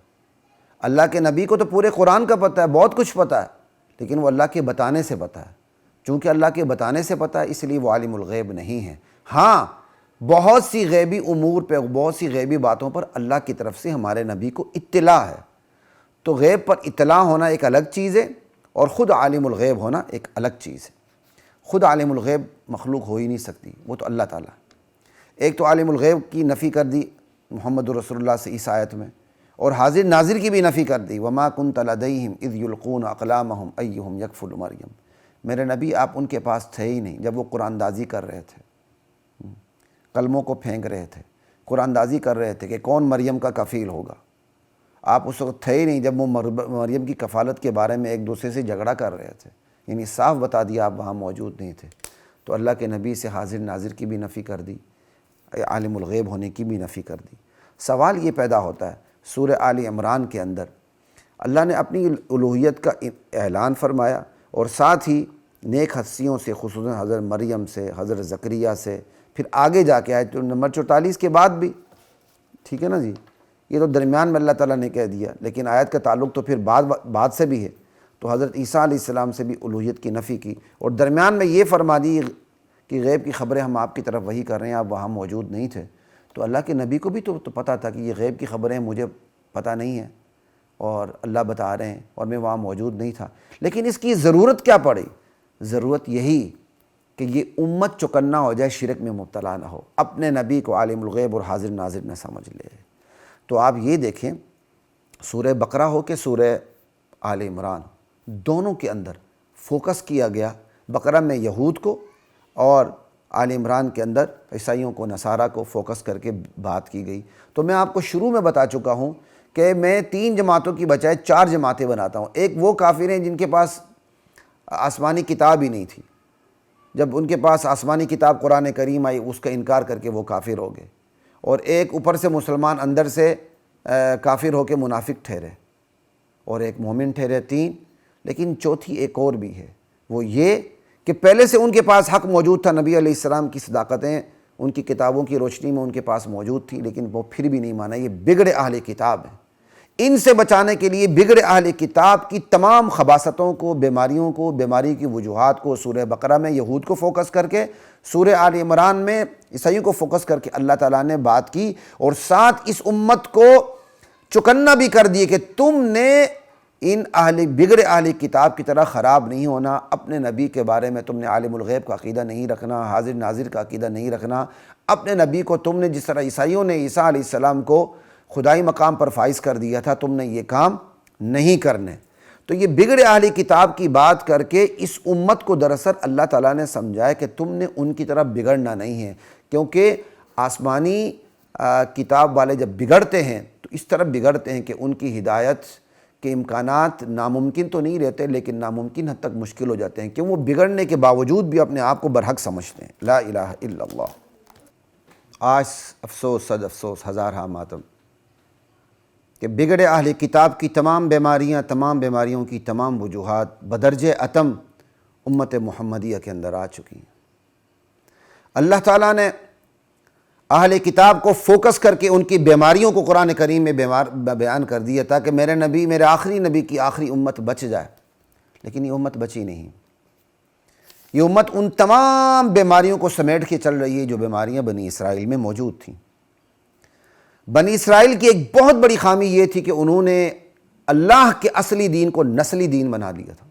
اللہ کے نبی کو تو پورے قرآن کا پتہ ہے، بہت کچھ پتہ ہے، لیکن وہ اللہ کے بتانے سے پتہ ہے. چونکہ اللہ کے بتانے سے پتہ ہے اس لیے وہ عالم الغیب نہیں ہے. ہاں، بہت سی غیبی امور پہ، بہت سی غیبی باتوں پر اللہ کی طرف سے ہمارے نبی کو اطلاع ہے. تو غیب پر اطلاع ہونا ایک الگ چیز ہے، اور خود عالم الغیب ہونا ایک الگ چیز ہے. خود عالم الغیب مخلوق ہو ہی نہیں سکتی، وہ تو اللہ تعالیٰ. ایک تو عالم الغیب کی نفی کر دی محمد رسول اللہ سے اس آیت میں، اور حاضر ناظر کی بھی نفی کر دی. وما كنت لديهم اذ يلقون اقلامهم ايهم يكفل مریم. میرے نبی آپ ان کے پاس تھے ہی نہیں جب وہ قرآن اندازی کر رہے تھے، قلموں کو پھینک رہے تھے، قرآن اندازی کر رہے تھے کہ کون مریم کا کفیل ہوگا. آپ اس وقت تھے ہی نہیں جب وہ مریم کی کفالت کے بارے میں ایک دوسرے سے جھگڑا کر رہے تھے. یعنی صاف بتا دیا آپ وہاں موجود نہیں تھے. تو اللہ کے نبی سے حاضر ناظر کی بھی نفی کر دی، عالم الغیب ہونے کی بھی نفی کر دی. سوال یہ پیدا ہوتا ہے سورہ آل عمران کے اندر اللہ نے اپنی الوہیت کا اعلان فرمایا، اور ساتھ ہی نیک ہستیوں سے، خصوصاً حضرت مریم سے، حضرت زکریا سے، پھر آگے جا کے آیت نمبر 44 کے بعد بھی. ٹھیک ہے نا جی، یہ تو درمیان میں اللہ تعالیٰ نے کہہ دیا، لیکن آیت کا تعلق تو پھر بعد سے بھی ہے. تو حضرت عیسیٰ علیہ السلام سے بھی الوہیت کی نفی کی، اور درمیان میں یہ فرما دی کہ غیب کی خبریں ہم آپ کی طرف وحی کر رہے ہیں، آپ وہاں موجود نہیں تھے. تو اللہ کے نبی کو بھی تو پتہ تھا کہ یہ غیب کی خبریں مجھے پتہ نہیں ہیں، اور اللہ بتا رہے ہیں، اور میں وہاں موجود نہیں تھا. لیکن اس کی ضرورت کیا پڑی؟ ضرورت یہی کہ یہ امت چوکنا ہو جائے، شرک میں مبتلا نہ ہو، اپنے نبی کو عالم الغیب اور حاضر ناظر نہ سمجھ لے. تو آپ یہ دیکھیں سورہ بقرہ ہو کہ سورہ آل عمران، دونوں کے اندر فوکس کیا گیا، بقرہ میں یہود کو اور آل عمران کے اندر عیسائیوں کو، نصارہ کو فوکس کر کے بات کی گئی۔ تو میں آپ کو شروع میں بتا چکا ہوں کہ میں 3 جماعتوں کی بجائے 4 جماعتیں بناتا ہوں۔ ایک وہ کافر ہیں جن کے پاس آسمانی کتاب ہی نہیں تھی، جب ان کے پاس آسمانی کتاب قرآن کریم آئی اس کا انکار کر کے وہ کافر ہو گئے، اور ایک اوپر سے مسلمان اندر سے کافر ہو کے منافق ٹھہرے، اور ایک مومن ٹھہرے، 3۔ لیکن چوتھی ایک اور بھی ہے، وہ یہ کہ پہلے سے ان کے پاس حق موجود تھا، نبی علیہ السلام کی صداقتیں ان کی کتابوں کی روشنی میں ان کے پاس موجود تھی، لیکن وہ پھر بھی نہیں مانا۔ یہ بگڑے اہل کتاب ہیں، ان سے بچانے کے لیے بگڑے اہل کتاب کی تمام خباثتوں کو، بیماریوں کو، بیماری کی وجوہات کو سورہ بقرہ میں یہود کو فوکس کر کے، سورہ آل عمران میں عیسائیوں کو فوکس کر کے اللہ تعالیٰ نے بات کی، اور ساتھ اس امت کو چکنا بھی کر دیے کہ تم نے ان بگڑے اہل کتاب کی طرح خراب نہیں ہونا، اپنے نبی کے بارے میں تم نے عالم الغیب کا عقیدہ نہیں رکھنا، حاضر ناظر کا عقیدہ نہیں رکھنا، اپنے نبی کو تم نے جس طرح عیسائیوں نے عیسیٰ علیہ السلام کو خدائی مقام پر فائز کر دیا تھا، تم نے یہ کام نہیں کرنے۔ تو یہ بگڑے اہل کتاب کی بات کر کے اس امت کو دراصل اللہ تعالیٰ نے سمجھایا کہ تم نے ان کی طرف بگڑنا نہیں ہے، کیونکہ آسمانی کتاب والے جب بگڑتے ہیں تو اس طرح بگڑتے ہیں کہ ان کی ہدایت کے امکانات ناممکن تو نہیں رہتے، لیکن ناممکن حد تک مشکل ہو جاتے ہیں، کیوں وہ بگڑنے کے باوجود بھی اپنے آپ کو برحق سمجھتے ہیں۔ لا الہ الا اللہ۔ آج افسوس، صد افسوس، ہزارہا ماتم کہ بگڑے اہل کتاب کی تمام بیماریوں کی تمام وجوہات بدرجہ اتم امت محمدیہ کے اندر آ چکی ہیں۔ اللہ تعالیٰ نے اہل کتاب کو فوکس کر کے ان کی بیماریوں کو قرآن کریم میں بیان کر دیا تاکہ میرے نبی، میرے آخری نبی کی آخری امت بچ جائے، لیکن یہ امت بچی نہیں۔ یہ امت ان تمام بیماریوں کو سمیٹ کے چل رہی ہے جو بیماریاں بنی اسرائیل میں موجود تھیں۔ بنی اسرائیل کی ایک بہت بڑی خامی یہ تھی کہ انہوں نے اللہ کے اصلی دین کو نسلی دین بنا دیا تھا۔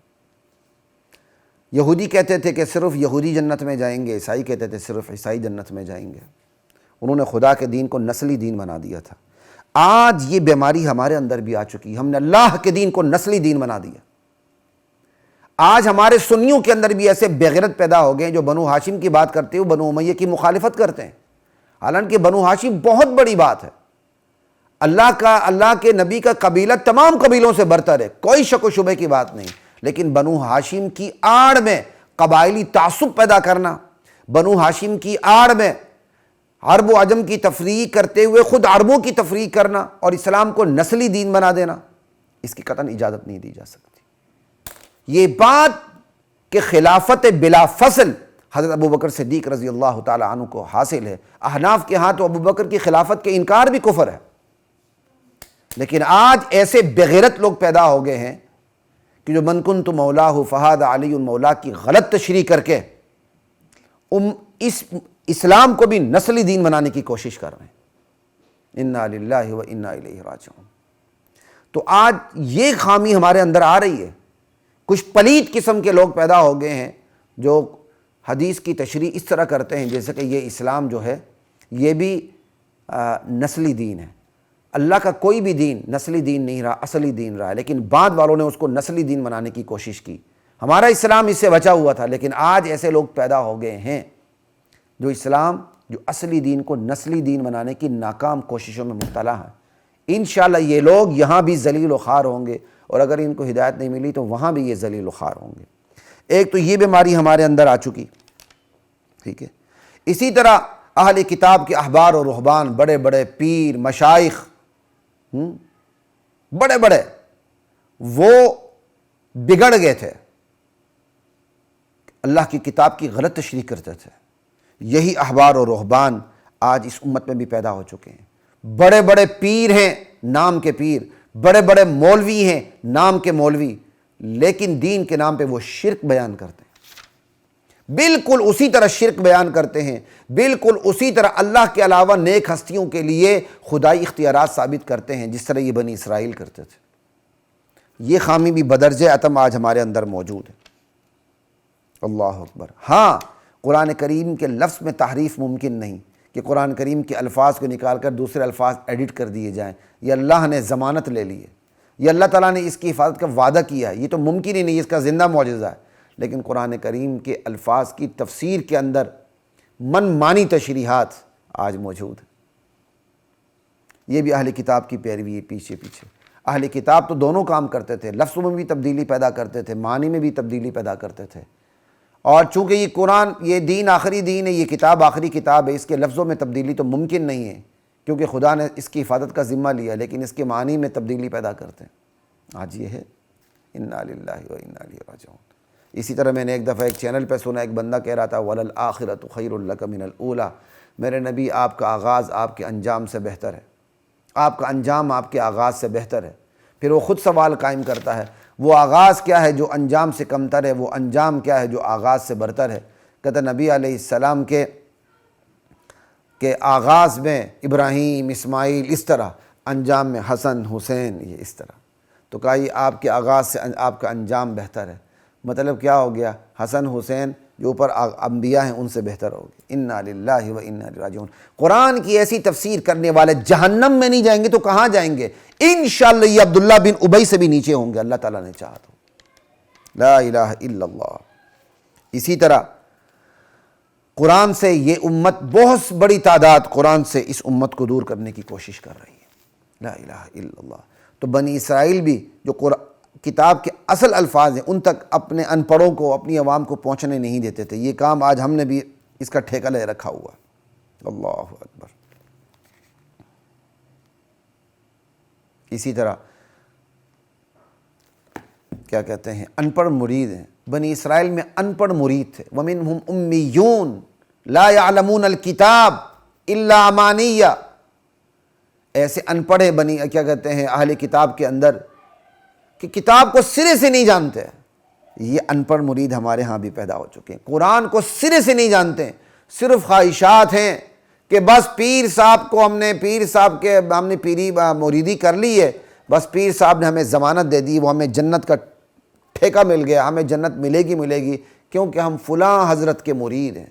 یہودی کہتے تھے کہ صرف یہودی جنت میں جائیں گے، عیسائی کہتے تھے صرف عیسائی جنت میں جائیں گے۔ انہوں نے خدا کے دین کو نسلی دین بنا دیا تھا۔ آج یہ بیماری ہمارے اندر بھی آ چکی، ہم نے اللہ کے دین کو نسلی دین بنا دیا۔ آج ہمارے سنیوں کے اندر بھی ایسے بغیرت پیدا ہو گئے جو بنو ہاشم کی بات کرتے ہوئے بنو امیہ کی مخالفت کرتے ہیں، حالانکہ بنو ہاشم بہت بڑی بات ہے۔ اللہ کے نبی کا قبیلہ تمام قبیلوں سے برتر ہے، کوئی شک و شبہ کی بات نہیں، لیکن بنو ہاشم کی آڑ میں قبائلی تعصب پیدا کرنا، بنو ہاشم کی آڑ میں عرب و عجم کی تفریق کرتے ہوئے خود عربوں کی تفریق کرنا اور اسلام کو نسلی دین بنا دینا، اس کی قطعاً اجازت نہیں دی جا سکتی۔ یہ بات کہ خلافت بلا فصل حضرت ابوبکر صدیق رضی اللہ تعالی عنہ کو حاصل ہے، احناف کے ہاں تو ابوبکر کی خلافت کے انکار بھی کفر ہے، لیکن آج ایسے بغیرت لوگ پیدا ہو گئے ہیں کہ جو من کنت مولاہ فہذا علی مولا کی غلط تشریح کر کے اس اسلام کو بھی نسلی دین بنانے کی کوشش کر رہے ہیں۔ انا للہ و انا الیہ راجعون۔ تو آج یہ خامی ہمارے اندر آ رہی ہے، کچھ پلید قسم کے لوگ پیدا ہو گئے ہیں جو حدیث کی تشریح اس طرح کرتے ہیں جیسے کہ یہ اسلام جو ہے یہ بھی نسلی دین ہے۔ اللہ کا کوئی بھی دین نسلی دین نہیں رہا، اصلی دین رہا ہے، لیکن بعد والوں نے اس کو نسلی دین بنانے کی کوشش کی۔ ہمارا اسلام اس سے بچا ہوا تھا، لیکن آج ایسے لوگ پیدا ہو گئے ہیں جو اسلام، جو اصلی دین کو نسلی دین بنانے کی ناکام کوششوں میں مبتلا ہیں۔ انشاءاللہ یہ لوگ یہاں بھی ذلیل و خوار ہوں گے، اور اگر ان کو ہدایت نہیں ملی تو وہاں بھی یہ ذلیل و خوار ہوں گے۔ ایک تو یہ بیماری ہمارے اندر آ چکی، ٹھیک ہے۔ اسی طرح اہل کتاب کے احبار و رہبان، بڑے بڑے پیر مشائخ، بڑے بڑے، وہ بگڑ گئے تھے، اللہ کی کتاب کی غلط تشریح کرتے تھے۔ یہی احبار و رہبان آج اس امت میں بھی پیدا ہو چکے ہیں۔ بڑے بڑے پیر ہیں، نام کے پیر، بڑے بڑے مولوی ہیں، نام کے مولوی، لیکن دین کے نام پہ وہ شرک بیان کرتے ہیں، بالکل اسی طرح شرک بیان کرتے ہیں، بالکل اسی طرح اللہ کے علاوہ نیک ہستیوں کے لیے خدائی اختیارات ثابت کرتے ہیں جس طرح یہ بنی اسرائیل کرتے تھے۔ یہ خامی بھی بدرجہ اتم آج ہمارے اندر موجود ہے۔ اللہ اکبر۔ ہاں، قرآن کریم کے لفظ میں تحریف ممکن نہیں کہ قرآن کریم کے الفاظ کو نکال کر دوسرے الفاظ ایڈٹ کر دیے جائیں، یہ اللہ نے ضمانت لے لی ہے۔ یہ اللہ تعالیٰ نے اس کی حفاظت کا وعدہ کیا ہے، یہ تو ممکن ہی نہیں، اس کا زندہ معجزہ ہے، لیکن قرآن کریم کے الفاظ کی تفسیر کے اندر من مانی تشریحات آج موجود ہیں۔ یہ بھی اہل کتاب کی پیروی ہے پیچھے پیچھے۔ اہل کتاب تو دونوں کام کرتے تھے، لفظوں میں بھی تبدیلی پیدا کرتے تھے، معنی میں بھی تبدیلی پیدا کرتے تھے، اور چونکہ یہ قرآن، یہ دین آخری دین ہے، یہ کتاب آخری کتاب ہے، اس کے لفظوں میں تبدیلی تو ممکن نہیں ہے کیونکہ خدا نے اس کی حفاظت کا ذمہ لیا، لیکن اس کے معنی میں تبدیلی پیدا کرتے ہیں۔ آج یہ ہے، انا للہ و انا الیہ راجعون۔ اسی طرح میں نے ایک دفعہ ایک چینل پہ سنا، ایک بندہ کہہ رہا تھا وَلَلْآخِرَةُ خَيْرٌ لَكَ مِنَ الْأُولَىٰ، میرے نبی آپ کا آغاز آپ کے انجام سے بہتر ہے، آپ کا انجام آپ کے آغاز سے بہتر ہے۔ پھر وہ خود سوال قائم کرتا ہے، وہ آغاز کیا ہے جو انجام سے کمتر ہے، وہ انجام کیا ہے جو آغاز سے برتر ہے؟ کہتا نبی علیہ السلام کے آغاز میں ابراہیم، اسماعیل، اس طرح، انجام میں حسن، حسین، یہ اس طرح۔ تو کہا یہ آپ کے آغاز سے آپ کا انجام بہتر ہے، مطلب کیا ہو گیا؟ حسن حسین جو اوپر انبیاء ہیں ان سے بہتر ہوگی۔ انا للہ و انا الیہ راجعون۔ قرآن کی ایسی تفسیر کرنے والے جہنم میں نہیں جائیں گے تو کہاں جائیں گے؟ انشاءاللہ یہ عبداللہ بن ابی سے بھی نیچے ہوں گے، اللہ تعالیٰ نے چاہا تو۔ لا الہ الا اللہ۔ اسی طرح قرآن سے یہ امت، بہت بڑی تعداد قرآن سے اس امت کو دور کرنے کی کوشش کر رہی ہے۔ لا الہ الا اللہ۔ تو بنی اسرائیل بھی جو کتاب کے اصل الفاظ ہیں ان تک اپنے ان پڑھوں کو، اپنی عوام کو پہنچنے نہیں دیتے تھے۔ یہ کام آج ہم نے بھی اس کا ٹھیکہ لے رکھا ہوا۔ اللہ اکبر۔ اسی طرح کیا کہتے ہیں، ان پڑھ مرید ہیں۔ بنی اسرائیل میں ان پڑھ مرید تھے۔ وَمِنْهُمْ أُمِّيُّونَ لَا يَعْلَمُونَ الْكِتَابَ إِلَّا أَمَانِيَّ۔ ایسے ان پڑھے کیا کہتے ہیں اہل کتاب کے اندر کہ کتاب کو سرے سے نہیں جانتے۔ یہ ان پڑھ مرید ہمارے ہاں بھی پیدا ہو چکے ہیں، قرآن کو سرے سے نہیں جانتے، صرف خواہشات ہیں کہ بس پیر صاحب کو ہم نے پیری مریدی کر لی ہے، بس پیر صاحب نے ہمیں ضمانت دے دی، وہ ہمیں جنت کا ٹھیکہ مل گیا، ہمیں جنت ملے گی کیونکہ ہم فلاں حضرت کے مرید ہیں۔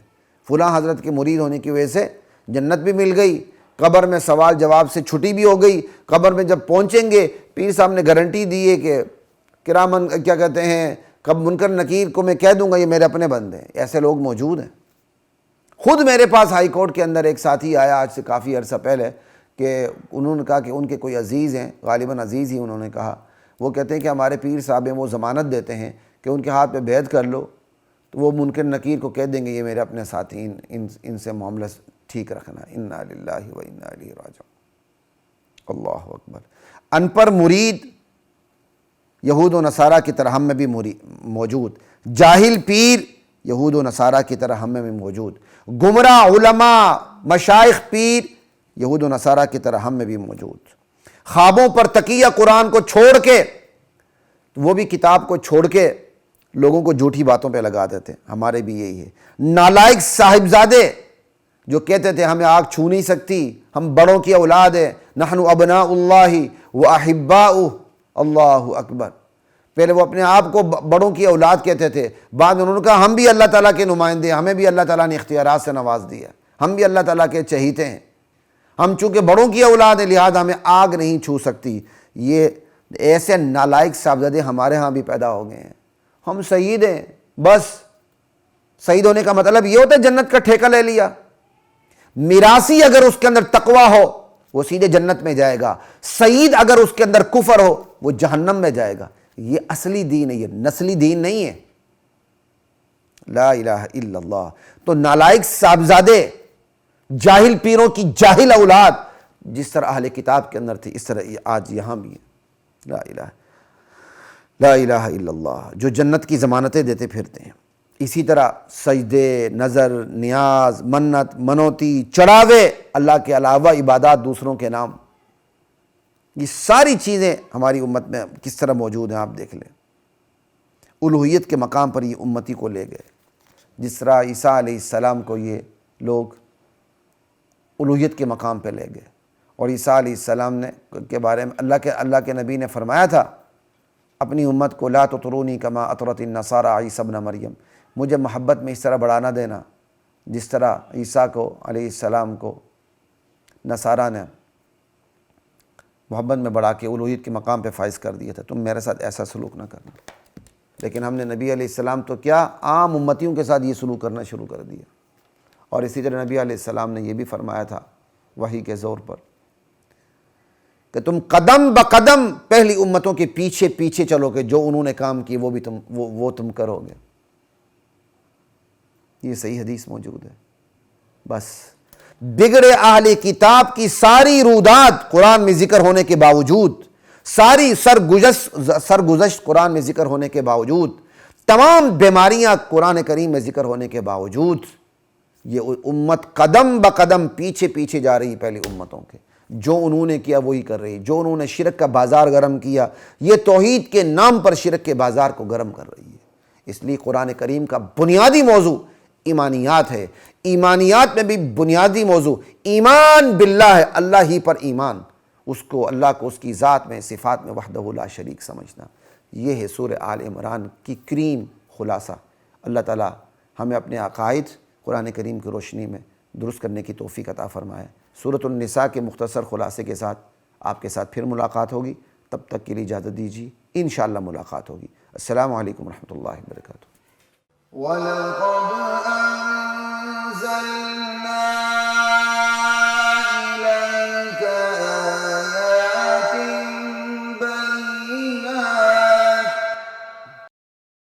فلاں حضرت کے مرید ہونے کی وجہ سے جنت بھی مل گئی، قبر میں سوال جواب سے چھٹی بھی ہو گئی، قبر میں جب پہنچیں گے پیر صاحب نے گارنٹی دی ہے کہ کرامن کیا کہتے ہیں کب منکر نکیر کو میں کہہ دوں گا یہ میرے اپنے بندے ہیں۔ ایسے لوگ موجود ہیں۔ خود میرے پاس ہائی کورٹ کے اندر ایک ساتھی آیا آج سے کافی عرصہ پہلے کہ انہوں نے کہا کہ ان کے کوئی عزیز ہیں، غالباً عزیز ہی انہوں نے کہا، وہ کہتے ہیں کہ ہمارے پیر صاحب ہیں، وہ ضمانت دیتے ہیں کہ ان کے ہاتھ پہ بیعت کر لو تو وہ منکر نکیر کو کہہ دیں گے یہ میرے اپنے ساتھی، ان سے معاملہ ٹھیک رکھنا۔ انا للہ و انا الیہ راجعون۔ اللہ اکبر۔ ان پڑھ مرید یہود و نصارہ کی طرح ہم میں بھی موجود، جاہل پیر یہود و نصارہ کی طرح ہم میں بھی موجود، گمراہ علماء مشائخ پیر یہود و نصارہ کی طرح ہم میں بھی موجود، خوابوں پر تکیہ قرآن کو چھوڑ کے، وہ بھی کتاب کو چھوڑ کے لوگوں کو جھوٹی باتوں پہ لگا دیتے، ہمارے بھی یہی ہے۔ نالائق صاحبزادے جو کہتے تھے ہمیں آگ چھو نہیں سکتی، ہم بڑوں کی اولاد ہیں، نحن ابناء اللہ و احباؤہ، اللہ اکبر۔ پہلے وہ اپنے آپ کو بڑوں کی اولاد کہتے تھے، بعد میں انہوں نے کہا ہم بھی اللہ تعالیٰ کے نمائندے ہیں، ہمیں بھی اللہ تعالیٰ نے اختیارات سے نواز دیا، ہم بھی اللہ تعالیٰ کے چہیتے ہیں، ہم چونکہ بڑوں کی اولاد ہیں لہذا ہمیں آگ نہیں چھو سکتی۔ یہ ایسے نالائق صاحبزادے ہمارے ہاں بھی پیدا ہو گئے ہیں۔ ہم سعید ہیں، بس سعید ہونے کا مطلب یہ ہوتا ہے جنت کا ٹھیکہ لے لیا۔ میراثی اگر اس کے اندر تقوی ہو وہ سیدھے جنت میں جائے گا، سعید اگر اس کے اندر کفر ہو وہ جہنم میں جائے گا۔ یہ اصلی دین ہے، یہ نسلی دین نہیں ہے۔ لا الہ الا اللہ۔ تو نالائق صاحبزادے، جاہل پیروں کی جاہل اولاد جس طرح اہل کتاب کے اندر تھی اس طرح آج یہاں بھی ہے۔ لا الہ الا اللہ، جو جنت کی ضمانتیں دیتے پھرتے ہیں۔ اسی طرح سجدے، نظر، نیاز، منت، منوتی، چڑھاوے، اللہ کے علاوہ عبادات دوسروں کے نام، یہ ساری چیزیں ہماری امت میں کس طرح موجود ہیں آپ دیکھ لیں۔ الوہیت کے مقام پر یہ امتی کو لے گئے، جس طرح عیسیٰ علیہ السلام کو یہ لوگ الوہیت کے مقام پہ لے گئے، اور عیسیٰ علیہ السلام نے کے بارے میں اللہ کے نبی نے فرمایا تھا اپنی امت کو لا تطرونی کما اطرت النصارى عیسی ابن مریم، مجھے محبت میں اس طرح بڑھانا دینا جس طرح عیسیٰ کو علیہ السلام کو نصارہ نے محبت میں بڑھا کے الوہیت کے مقام پہ فائز کر دیا تھا، تم میرے ساتھ ایسا سلوک نہ کرنا۔ لیکن ہم نے نبی علیہ السلام تو کیا عام امتیوں کے ساتھ یہ سلوک کرنا شروع کر دیا۔ اور اسی طرح نبی علیہ السلام نے یہ بھی فرمایا تھا وحی کے زور پر کہ تم قدم بقدم پہلی امتوں کے پیچھے پیچھے چلو کہ جو انہوں نے کام کی وہ تم کرو گے۔ یہ صحیح حدیث موجود ہے۔ بس بگڑے اہل کتاب کی ساری رودات قرآن میں ذکر ہونے کے باوجود، ساری سرگزشت قرآن میں ذکر ہونے کے باوجود، تمام بیماریاں قرآن کریم میں ذکر ہونے کے باوجود، یہ امت قدم بقدم پیچھے پیچھے جا رہی پہلی امتوں کے۔ جو انہوں نے کیا وہی کر رہی، جو انہوں نے شرک کا بازار گرم کیا، یہ توحید کے نام پر شرک کے بازار کو گرم کر رہی ہے۔ اس لیے قرآن کریم کا بنیادی موضوع ایمانیات ہے۔ ایمانیات میں بھی بنیادی موضوع ایمان باللہ ہے، اللہ ہی پر ایمان، اس کو اللہ کو اس کی ذات میں صفات میں وحدہ لا شریک سمجھنا۔ یہ ہے سورہ آل عمران کی کریم خلاصہ۔ اللہ تعالی ہمیں اپنے عقائد قرآن کریم کی روشنی میں درست کرنے کی توفیق عطا فرمائے۔ سورۃ النساء کے مختصر خلاصے کے ساتھ آپ کے ساتھ پھر ملاقات ہوگی، تب تک کے لیے اجازت دیجیے، انشاءاللہ ملاقات ہوگی۔ السلام علیکم ورحمۃ اللہ وبرکاتہ۔ وَلَقَدْ أَنزَلْنَا